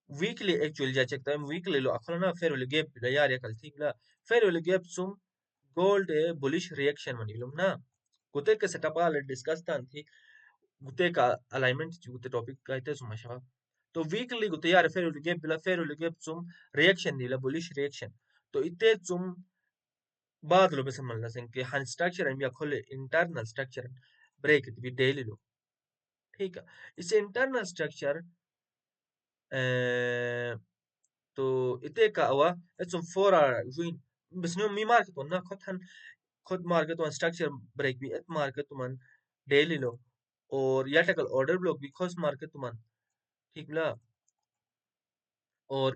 weekly actually ja check time weekly lo akhlana fair value gap da yar yakal thik la fair value gap sum gold bullish reaction mani lum na gute ke setup al discuss tan thi gute ka alignment gute topic ka ite sum shaba तो weekly गुते यार फेर उलगे बिला फेर उलगे तुम reaction दिला bullish reaction तो इते तुम बाद लो बेसन मल्ला सेन के हन स्ट्रक्चर एंड या खोले इंटरनल स्ट्रक्चर ब्रेक भी डेली लो ठीक है इस इंटरनल स्ट्रक्चर तो इते का हुआ तुम 4 आवर जुइन बस नो मी मार्केट तो ना खुद मार्केट तो स्ट्रक्चर ब्रेक भी एत मार्केट तुमन डेली लो और या टकल ऑर्डर ब्लॉक भी खोस मार्केट तुमन ठीक ला और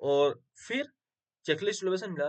और फिर checklist लो बसन ला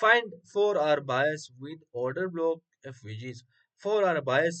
find 4 hour bias with order block FVGs 4 hour bias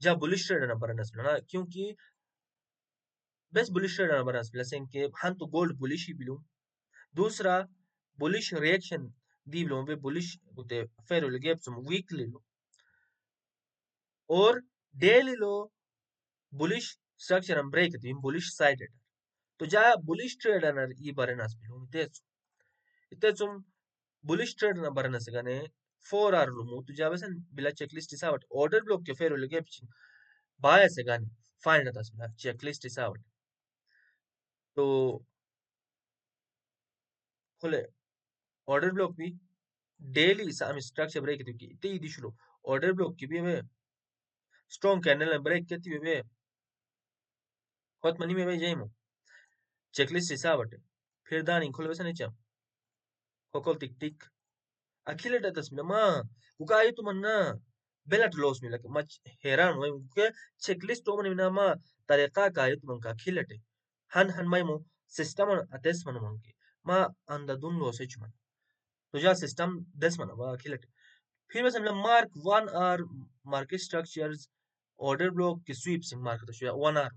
जा बुलिश ट्रेडर नंबर नसला ना क्योंकि बेस्ट बुलिश ट्रेडर नंबर नसला सेन के हन तो गोल्ड बुलिश ही बिलूम दूसरा बुलिश रिएक्शन दी लो पे बुलिश उते फेरो ले गेप सम वीकली लो और डेली लो बुलिश स्ट्रक्चर हम ब्रेक दी बुलिश साइडेड तो जा बुलिश ट्रेडर ई बरनास बिलो इते bullish trade na barana segane 4 hour lumu tu jabesan bila checklist isawat order block ke fero lege bichi baya segane find tas bila checklist isawat तो खोले order block भी daily sam structure break की ते idi शुरू order block की भी वे strong candle and break के वे hot mani में वे जाइमो checklist isawat फिर दानी खोले वैसा नहीं चम kokol tik tik akile datas mina ma uka itu manna belat los mila ma heran hoy uke checklist to mani mina ma tariqa ka itu man ka khilate han mai mo system ates man man ki ma anda dun lo sech man to ja system des man ba khilate फिर मैं समझा mark 1 hour market structures order block की sweep सिंग mark तो शुया 1 hour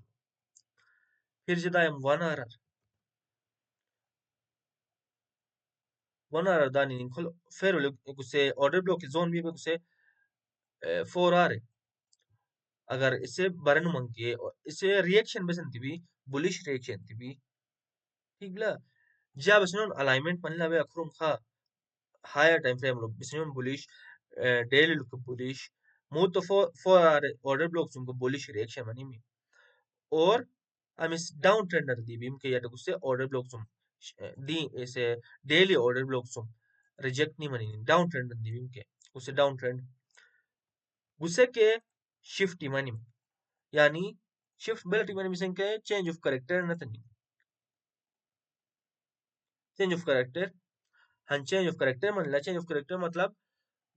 फिर जदा हम 1 hour 1 hour दानी निकल फिर उसे order block की zone भी उसे 4 hour अगर इससे बरन मंगे इससे रिएक्शन बसन थी बुलिश रिएक्शन थी ठीक बला जा बसन अलाइनमेंट मन लावे अखरुम खा हायर टाइम फ्रेम लोग बसन बुलिश डेली लुक बुलिश मो तो 4 hour ऑर्डर ब्लॉक तुमको बुलिश रिएक्शन मनी में और हम इस डाउन ट्रेंडर दी बीम के या तो उससे ऑर्डर ब्लॉक तुम दी ऐसे डेली ऑर्डर ब्लॉक तुम रिजेक्ट नहीं मनी डाउन ट्रेंडर दी बीम के उससे डाउन ट्रेंड गुस्से के शिफ्ट मनी यानी shift ability মানে মিসেন কে চেঞ্জ অফ ক্যারেক্টার না তনি चेंज ऑफ कैरेक्टर हन चेंज ऑफ कैरेक्टर म्हणला चेंज ऑफ कैरेक्टर मतलब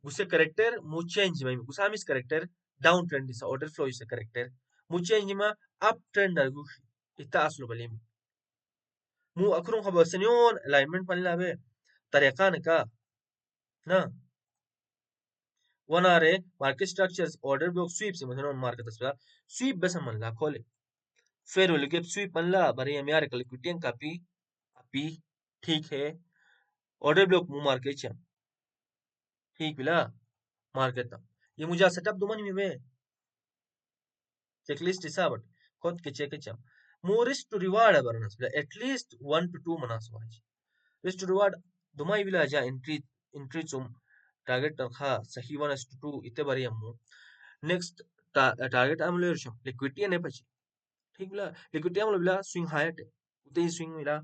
गुसे कैरेक्टर मु चेंज में गुसा मिस character down trend this order flow इस कैरेक्टर मु चेंज में अप ट्रेंड अर्गु इता असलो बले मु अखरुम खबर सनियोन अलाइनमेंट पनला बे तरीका ने का ना वन आर market structures order block sweep से मतलब मार्केट असला स्वीप बस मनला खोले फिर वो लगे स्वीप मनला बरे हम यार लिक्विडिटी कापी अभी ठीक है ऑर्डर ब्लॉक मु मार्केट चा ठीक बिला मार्केट ये मुझे सेटअप दुमन में वे चेकलिस्ट हिसाब खुद के चेक चा मु रिस्क टू रिवार्ड बरनस बिला एटलीस्ट 1 to 2 मनास वाज रिस्क टू रिवार्ड दुमाई बिला जा एंट्री चुम टारगेट खा सही 1 to 2 इते बारी हम नेक्स्ट टारगेट हम ले रशम लिक्विडिटी ने पची ठीक बिला लिक्विडिटी हम बिला स्विंग हायर उते स्विंग बिला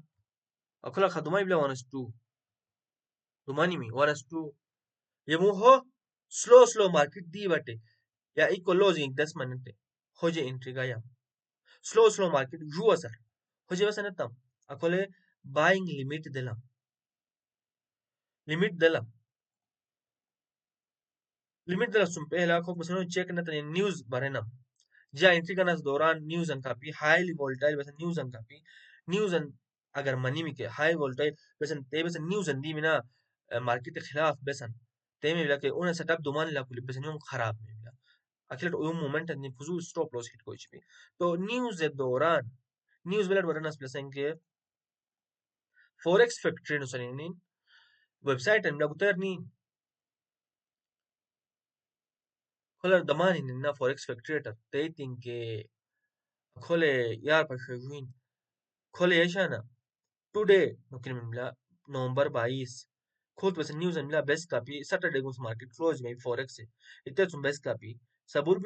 अखला खा दुमाई बिला 1 to 2 दुमानी में 1 to 2 ये मु हो स्लो मार्केट दी बाटे या इको लॉजिंग 10 मिनट हो जे एंट्री का या स्लो मार्केट जुआ सर हो जे वसन तम अकोले बाइंग लिमिट देला सुन पहला को मसनो चेक न तने न्यूज़ बरेना जा एंट्री करना दौरान न्यूज़ अन कापी हाईली वोलेटाइल वसन न्यूज़ अन कापी न्यूज़ अन अगर मनी में के हाई वोलेटाइल वसन ते वसन न्यूज़ अन दी में ना मार्केट के खिलाफ वसन ते में लगे उन्हें सेटअप दुमान ला कुली वसन खराब में मिला आखिर उन मोमेंट ने फुजू स्टॉप लॉस हिट कोई भी तो न्यूज़ दौरान न्यूज़ वेलर वरना प्लसन के फॉरेक्स फैक्ट्री नो सनी वेबसाइट अन लगुतर नी खोला दमानी ना फॉरेक्स फैक्ट्री ते थिंक के खोले यार पर शुइन खोले ऐशाना टुडे नुकिन मिला नवंबर 22 खोल वसन न्यूज़ अन मिला बेस्ट कापी सैटरडे को मार्केट क्लोज में फॉरेक्स से इतने तुम बेस्ट कापी सबूर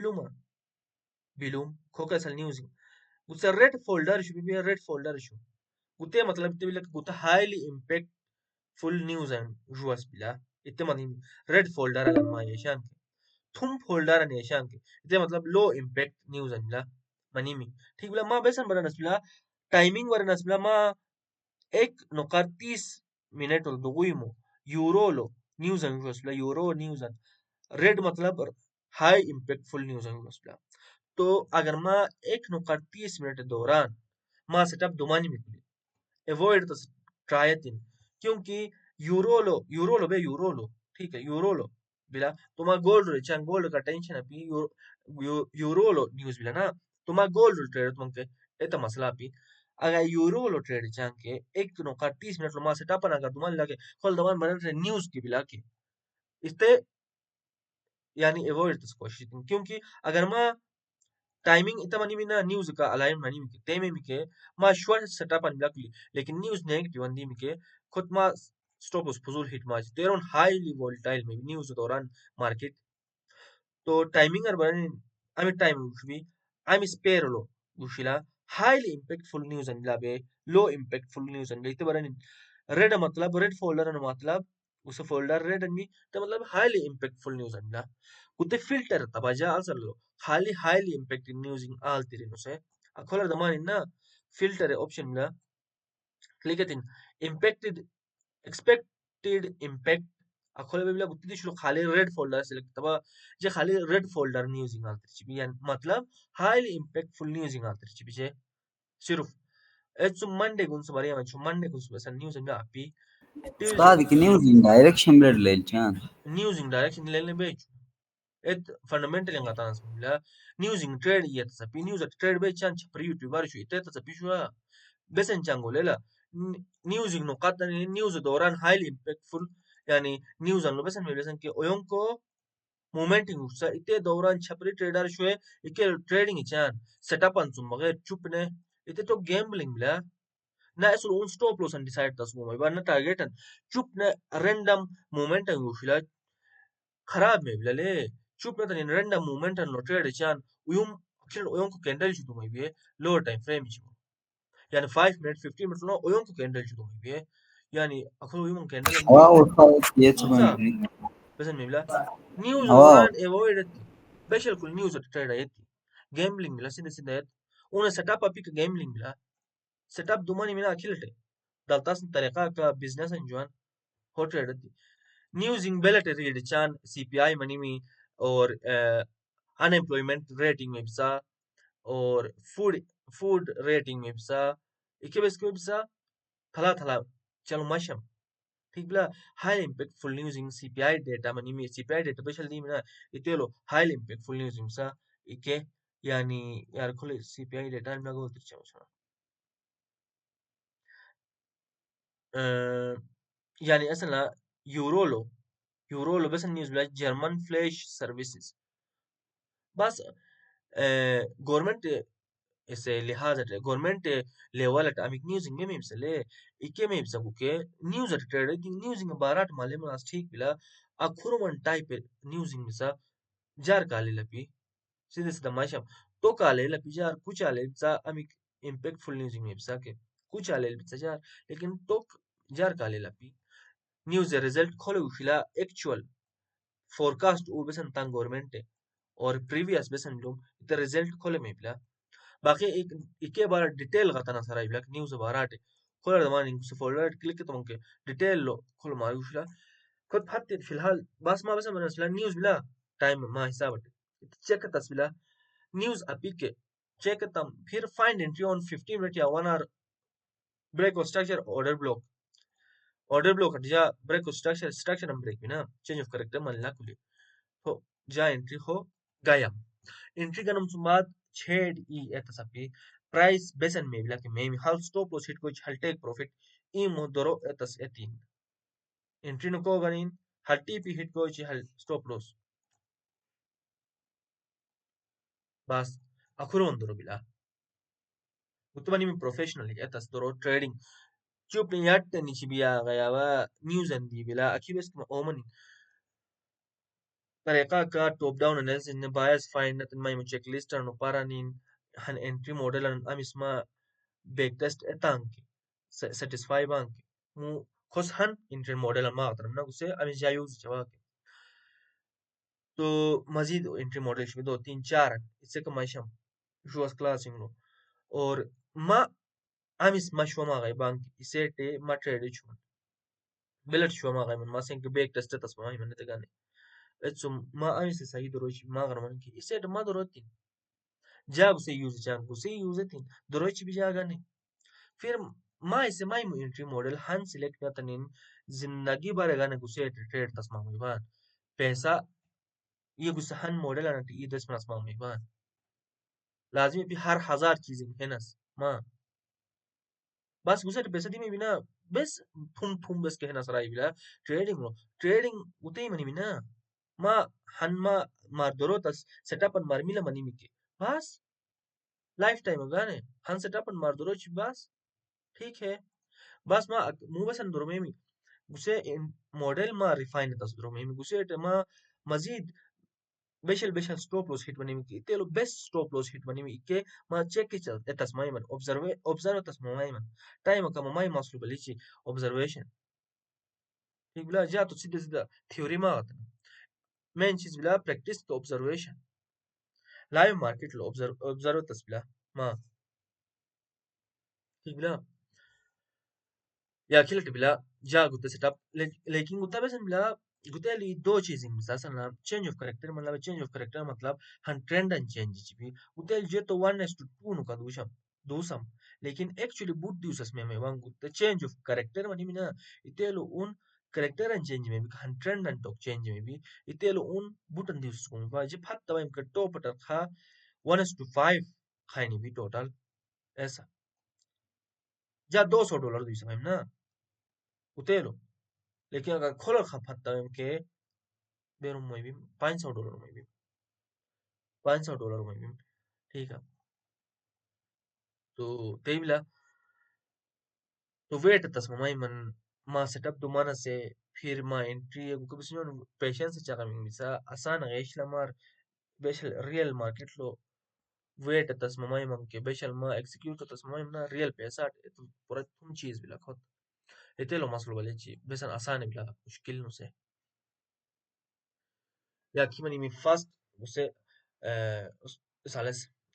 बिलूम खोका सल न्यूज़ गुत्ता रेड फोल्डर शु भी रेड फोल्डर शु गुत्ते मतलब ते बिला गुत्ता highly impactful news and जुअस बिला इतने मनी रेड फोल्डर अगर मा येशान के थुम फोल्डर अन येशान के इतने मतलब लो इंपैक्ट न्यूज़ अन बिला मनी में ठीक बिला मा बेसन बरन बिला टाइमिंग बरन बिला मा 1:30 और दुगुइमो यूरो लो न्यूज़ एंड जुअस बिला यूरो न्यूज़ एंड रेड मतलब हाई इंपैक्टफुल न्यूज़ एंड जुअस बिला तो अगर माँ 1:30 दौरान माँ सेटअप दुमानी में खुली अवॉइड तो ट्रायतिन क्योंकि यूरो लो ठीक है यूरो लो बिला तुम्हारा गोल्ड रो चांग गोल्ड का टेंशन अभी यूरो लो न्यूज़ बिला ना तुम्हारा गोल्ड रो ट्रेड तुमके एता मसला अभी अगर यूरो लो ट्रेड चांके एक नो का 30 मिनट लो मा सेटअप ना कर दुमान लगे खोल दमान बने न्यूज़ की बिला के इसते यानी अवॉइड दिस क्वेश्चन क्योंकि अगर मैं टाइमिंग इतना मनी में ना न्यूज़ का अलाइन मनी में तेमे में के मा श्योर सेटअप अन ब्लॉक लेकिन न्यूज़ नेगेटिव अंदी में के खुद मा स्टॉप उस फजूल हिट माज देर ऑन हाईली वोलेटाइल में न्यूज़ दौरान मार्केट तो टाइमिंग अरबन आमी टाइम उशबी आमी spare low उशिला highly impactful news and labe low impactful news and इते बरन रेड मतलब रेड फोल्डर अन मतलब उस फोल्डर रेड आणि ते मतलब highly impactful news and ला कुते फिल्टर तबाजा असलो highly impacting news in all तिरिनो से अखोलर दमान ना फिल्टर ऑप्शन ला क्लिक इतिन impacted expected impact अखोले बिबला गुत्ती दिशलो खाली रेड फोल्डर सिलेक्ट तबा जे खाली रेड फोल्डर न्यूज इंगाल तिरची यान मतलब highly impactful न्यूज इंगाल तिरची बिजे सिर्फ एच मंडे गुन सबारी या मंडे गुन सबसा न्यूज इंगा अपी ट्यूसडे उस्ताद की न्यूज़ इन डायरेक्शन ब्लेड ले चान न्यूज इन डायरेक्शन लेने बेच et fundamental yang atan la news in trade yet sa pi news at trade be chan pri youtuber shu ite ta pi shu besen chango lela news in no qatan news doran highly impactful yani news an besen me besen ke oyon ko momenting usa ite doran chapri trader shu ike trading chan setup an sum mage chupne ite to gambling la na esul un stop loss and decide tas mo ba na target an chupne random momentum ushila खराब में बिलले चुप न तनी random movement अन trade चान उयुम अक्षर उयुम को candle शुरू में भी है लोअर टाइम फ्रेम में यानी 5 मिनट 15 मिनट नो उयुम को कैंडल शुरू में भी है यानी अखर उयुम कैंडल में हवा उस्ताद ये सब सा बस में बिला न्यूज़ हवा दौरान अवॉइड स्पेशल कुल न्यूज़ ट्रेड है गैम्बलिंग बिला सीधे सीधे उन्हें सेटअप अपी का गैम्बलिंग बिला सेटअप दुमानी में ना अखिलटे दलतास तरीका का बिजनेस अंजुआन हो ट्रेड न्यूज़ इन बेलट रीड चान सीपीआई मनी में और अनएम्प्लॉयमेंट रेटिंग में bisa और फूड रेटिंग में bisa इके बेस के bisa थला थला चलो मशम ठीक बला हाई इम्पैक्टफुल न्यूज़ इन सीपीआई डेटा मनी में सीपीआई डेटा बेशल दी में ना इतेलो हाई इम्पैक्टफुल न्यूज़ इन bisa इके यानी यार खोले सीपीआई डेटा में गो तिरचा मशम यानी असल यूरोलो बस न्यूज़ बला जर्मन फ्लैश सर्विसेज बस government ese lihaza government level at amik news inge me misale ikke me bisa buke news at trade news inge barat male mas ठीक bila akhuru man type news inge bisa jar kale lapi सीधे सीधा माशम तो काले लापी jar कुछ आले bisa amik impactful news inge bisa के कुछ आले bisa jar लेकिन तो jar काले लापी news result खोले उशिला actual forecast वो बेसन तांग government और previous बेसन लोग इतना result खोले में बिला बाकी एक इके बार डिटेल गतना सारा इब्लक न्यूज़ बाराटे खोल दमान इंग से फॉरवर्ड क्लिक तो मंके डिटेल लो खोल मारुशला खुद फत्ते फिलहाल बस मा बस मन असला न्यूज़ बिला टाइम मा हिसाब चेक तस्बिला न्यूज़ अपिके चेक तम फिर फाइंड एंट्री ऑन 15 मिनट या 1 आवर ब्रेक और स्ट्रक्चर ऑर्डर ब्लॉक हट जा ब्रेक और स्ट्रक्चर हम ब्रेक बिना चेंज ऑफ करेक्टर मन ला कुली हो जा एंट्री हो गया एंट्री गनम सुमात छेड ई एतसपी प्राइस बेसन में बिला के में हल स्टॉप लॉस हिट को हल टेक प्रॉफिट ई मोदरो एतस एतीन एंट्री नो को गनिन हल टीपी हिट को हल स्टॉप लॉस बस अखुरो अंदरो बिला उतमनी में प्रोफेशनल एतस दोरो ट्रेडिंग चुप नि याट निची बिया गया वा न्यूज़ अंदी बिला अखिबेस में ओमन तरीका का टॉप डाउन एनालिसिस ने बायस फाइंड नतन माई चेकलिस्ट अनु पारानिन han entry model an amisma backtest etanki satisfy banki mu khos han entry model ma atar na उसे amis ja use chawake तो मजीद एंट्री मॉडल में 2 3 4 इससे कमाइशम जुआस क्लासिंग लो और मा amis ma shwama gai bank इसे टे ma trade chun Bilat shwama gai man ma sen ke back test tas ma man te gane etsum ma amis सही Daroch ma garman ki इसे टे ma दरोती जब से यूज चान को से यूज थिन दरोच भी जागा नहीं फिर माई से माई मु एंट्री मॉडल हन सिलेक्ट करता निन जिंदगी भर गाने गुसे ट्रेड तस्मा में बान पैसा ये गुस्सा हन मॉडल आना ये 10 में बान लाजमी भी हर हजार चीजें है नस मां bas gusate pesa dimi bina bes thum bes kehna sarai bila trading utei mani bina ma hanma mar dorotas setup an marmila mani miki bas lifetime gane han setup an mar doroch bas ठीक है bas ma mu bas an dormemi guse model ma refine tas dormemi guse ma mazid beshal stop loss hit manimi ki telo best stop loss hit manimi ikke ma check ki chal etas maiman observe tas maiman time ka mai maslu balichi observation ठीक bila ja to sida theory ma atna main चीज bila practice to observation live market lo observe tas bila ma ठीक bila या खिलट bila ja gutta setup लेकिन gutta besan bila gutta li दो चीजें misasan la change of character मतलब han trend and change chibi gutta je to 1:2 nu ka dusam लेकिन actually boot diusas me wan gutta change of character mani mina itelo un character and change में भी han trend and talk change में भी itelo un button dius को ba je phat tawai ka top ta kha 1:5 खानी भी total ऐसा जा $200 this में ना utelo लेकिन अगर खोल खा पता के बेरो में भी $500 में भी $500 में भी ठीक है तो तेबिला तो वेट तस मई मन मा सेटअप दो माना से फिर मा एंट्री को बिस्नो पेशेंस चाका मिंग मिसा आसान गेश लमार बेशल रियल मार्केट लो वेट तस मई मन के बेशल मा एग्जीक्यूट तस मई ना रियल पैसा तो पूरा तुम चीज बिला खत इते लो मसलो वाले ची बेसन आसान बिला मुश्किल नो से या की मनी मी फास्ट उसे सालस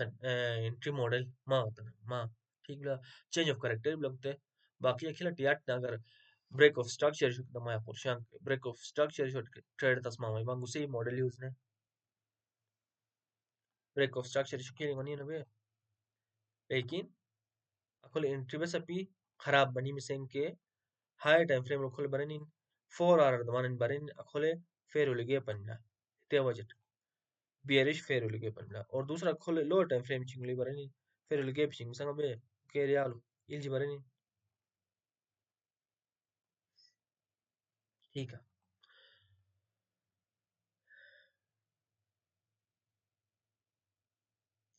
एंट्री मॉडल मा होता है मा ठीक ला चेंज ऑफ कैरेक्टर लगते बाकी अखिला टियाट ना अगर ब्रेक ऑफ स्ट्रक्चर शुद्ध माया पोर्शन ब्रेक ऑफ स्ट्रक्चर शुद्ध ट्रेड तस्मा माय बांगु से मॉडल यूज ने ब्रेक ऑफ स्ट्रक्चर शुक्र मनी नबे लेकिन अखोले एंट्री बस अपी खराब बनी मिसेंग के हाई टाइम फ्रेम अखोले बरनी 4 आवर दमानन बरन अखोले फेर उलगे पन्ना ते वजट बियरिश फेर उलगे पन्ना और दूसरा अखोले लो टाइम फ्रेम चिंगली बरनी फेर उलगे पिचिंग संग बे के रियालो इल्जी बरनी ठीक है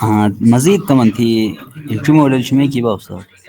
हाँ मजीद कमन थी इंट्री मॉडल में की बात सर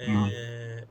हाँ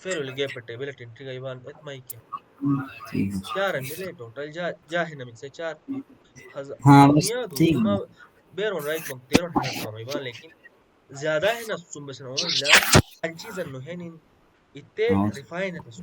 फेर उल गया पट्टे बेले टेंट्री का इवान इत माई क्या ठीक है चार हन मिले टोटल जा है ना मिलसे चार हाँ बस दुनिया दो ठीक इमा है बेरोन राइट मंग तेरोन है ना तमाम इवान लेकिन ज्यादा है ना सुन बस ना बिला अंचीज अन्नो है nin इत्ते हाँ रिफाइन है तसु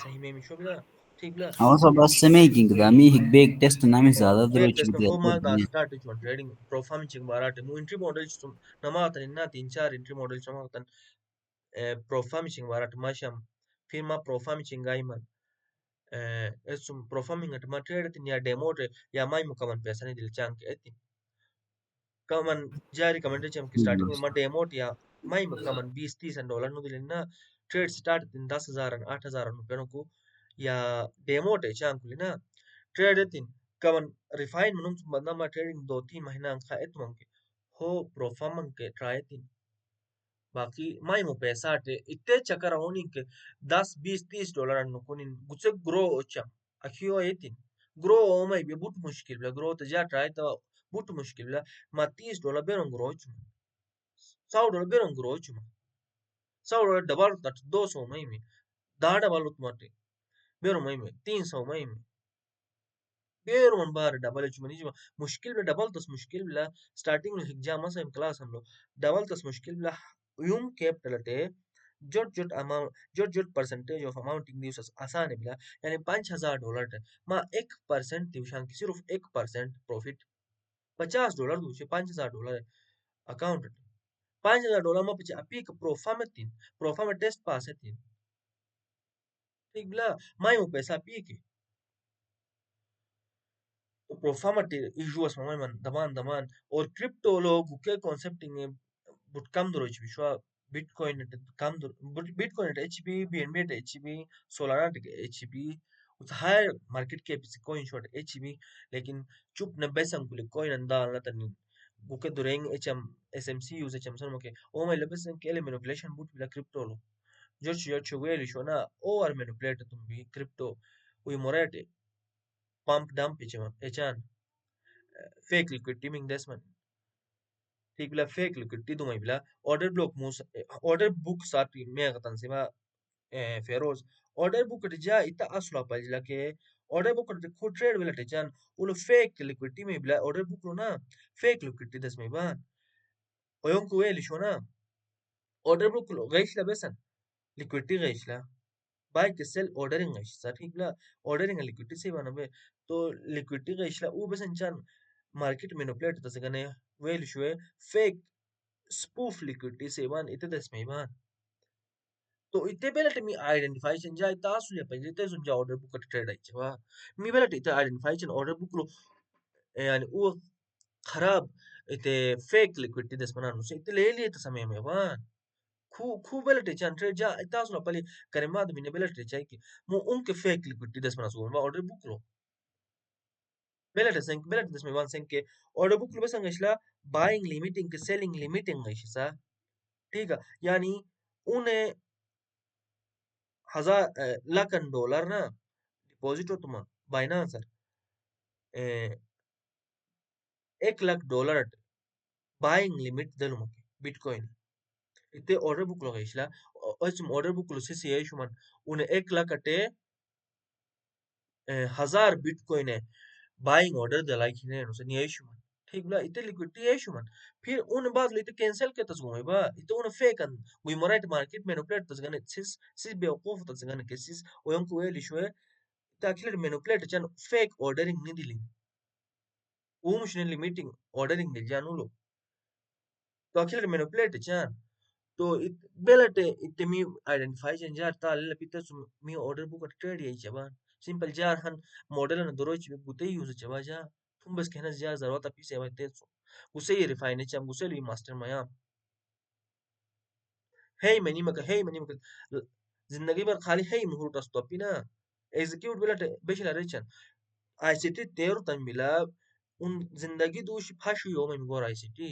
सही में मिशो बिला ठीक बिला हाँ सब बस से मेकिंग का मी हिक बेक टेस्ट ना में ज्यादा Big दरोच test भी ko दिया ma da दुनिया start on trading profile ching barate mu entry model chum nama tan na tin char entry model chama tan profile ching barate ma sham फिर ma profile ching gai man esum performing at ma trade tin ya demo te ya mai mu kaman pesa ni dil chang ke etin kaman jari kaman cham ki starting में ma demo te ya mai mu kaman 20-30 dollar नु दिल ना trade start दिन 10,000 8,000 रुपए को या demo टे chang kulina trade tin kaman refine manum banda ma trading 2-3 महीना खा एत मंगे हो परफॉर्म के ट्राई tin बाकी माई मो पैसा टे इत्ते चक्कर होनी के 10 20 30 डॉलर नुकुनिन गुचे ग्रो ओचा अखियो एतिन ग्रो ओ माई बे बुट मुश्किल बला ग्रो ते जा ट्राई तो बुट मुश्किल बला मा 30 डॉलर बेरन ग्रो ओच 100 डॉलर बेरन ग्रो ओच 100 डॉलर डबल तट 200 मई में दा डबल उत माटे बेरो मई में 300 मई में बेरो मन बार डबल एच मनी मुश्किल बला डबल तस मुश्किल बला स्टार्टिंग में एग्जाम से क्लास हम लोग डबल तस मुश्किल बला यूम कैपिटल जोट परसेंटेज ऑफ अमाउंटिंग दिवस आसान है बिला यानी $5,000 टे मा 1% दिवसान की सिर्फ 1% प्रॉफिट $50 दूचे $5,000 अकाउंट $5,000 में पीछे अपी प्रोफा में टेस्ट पास है तीन ठीक बिला माई वो पैसा पी के Profamati issues man daman or crypto lo guke concepting but kam duro chishwa bitcoin kam duro bitcoin HB BNB HB Solana HB with higher market cap is coin short HB लेकिन चुप न बेसम कुल coin अंदाल न तनी guke dureng SMC use son ke o mai lebesen ke manipulation but bila crypto lo George weli shona o ar manipulate tumbi crypto we morate pump dump echan fake liquidity min desman ठीक bila fake liquidity dumai bila order block mus order book sati me gatan sima feroz order book ja ita asla pajla ke order book de ko trade bila tejan ulo fake liquidity me bila order book lo na fake liquidity desmai ba oyon ko eli shona order book lo gaishla besan liquidity gaishla buy के sell ordering guys सा ठीक ला ordering liquidity से बना बे तो liquidity guys ला वो बस इंसान market manipulate तसे गने वेल शुए fake spoof liquidity से बन इते दस में बन तो इते बेला मी identify चंजा इता सुले पजे इते सुंजा order book का trade आई चवा मी बेला इते identify चन order book लो यानी वो खराब इते fake liquidity दस बना नुसे इते ले लिए तसमय में बन खूप बेलटे chan trade ja ita sulla pali karimado mine belte chai ki mo unke fake liquidity des mana so order book lo belte des me wan sen ke order book lo besan gashla buying limiting ke selling limiting gashisa ठीक है यानी उन्हें हजार Lakhan dollar ना deposit हो तुम Binance $1 lakh buying limit दलुम bitcoin इते order book lo gashla osum order book lo sisi shuman une 1 lakh अटे 1000 बिटकॉइन है बाइंग ऑर्डर दलाई खिने नो से निये शुमन ठीक बला इते लिक्विडिटी है शुमन फिर उन बाद लेते कैंसिल के तसगो है बा इते उन फेक अन वी मोराइट मार्केट मैनिपुलेट तसगने सिस बेवकूफ तसगने के सिस ओयन को एली शोए ताकिले मैनिपुलेट चन फेक ऑर्डरिंग नि दिली वो मुशने लिमिटिंग ऑर्डरिंग दिल जानू लो तो अखिले मैनिपुलेट चन तो इत बेलटे इते मी आइडेंटिफाई चन जार ताले पिते मी ऑर्डर बुक ट्रेड यही चबा सिंपल जार हन मॉडल न दरोच गुते यूज चबा जा तुम बस कहना जार जरूरत अपी से वते गुसे ये रिफाइन चम गुसे ली मास्टर माया hey mani maka जिंदगी भर खाली hey मुहूर टस तो अपी ना एग्जीक्यूट बेलटे बेशला रेचन आईसीटी तेरो तम बिला उन जिंदगी दूश फाशु यो में गोर आईसीटी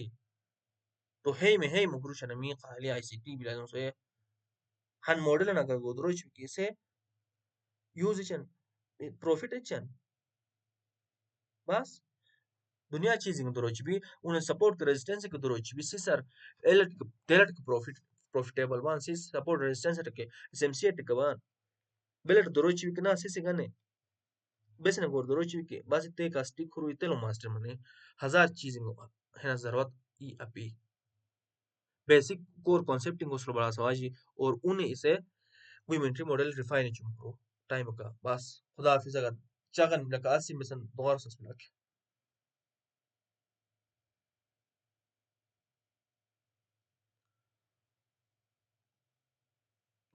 तो hey मुगुरु शनमी खाली आईसीटी बिला नो से हन मॉडल ना कर गोदरोच किसे यूज चन प्रॉफिट चन बस दुनिया चीज़ें दरोच भी उन्हें सपोर्ट के रेजिस्टेंस के दरोच भी सिसर एलट के प्रॉफिटेबल वन सिस सपोर्ट रेजिस्टेंस के एसएमसी के वन बेलट दरोच भी ना सिस गने बेसने गोर दरोच भी के बस इते का स्टिक करू इते लो मास्टर मने हजार चीज़ें है ना जरूरत ई अपी बेसिक कोर कॉन्सेप्टिंग उसलो बड़ा सवाजी और उन्हें इसे विमेंट्री मॉडल रिफाइन चुमको टाइम का बस खुदा हाफिज अगर चागन लका आसिम बेसन दोबारा सस मिला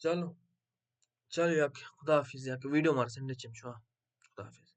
चलो चलो याक खुदा हाफिज याक वीडियो मार संडे चिमशुआ खुदा हाफिज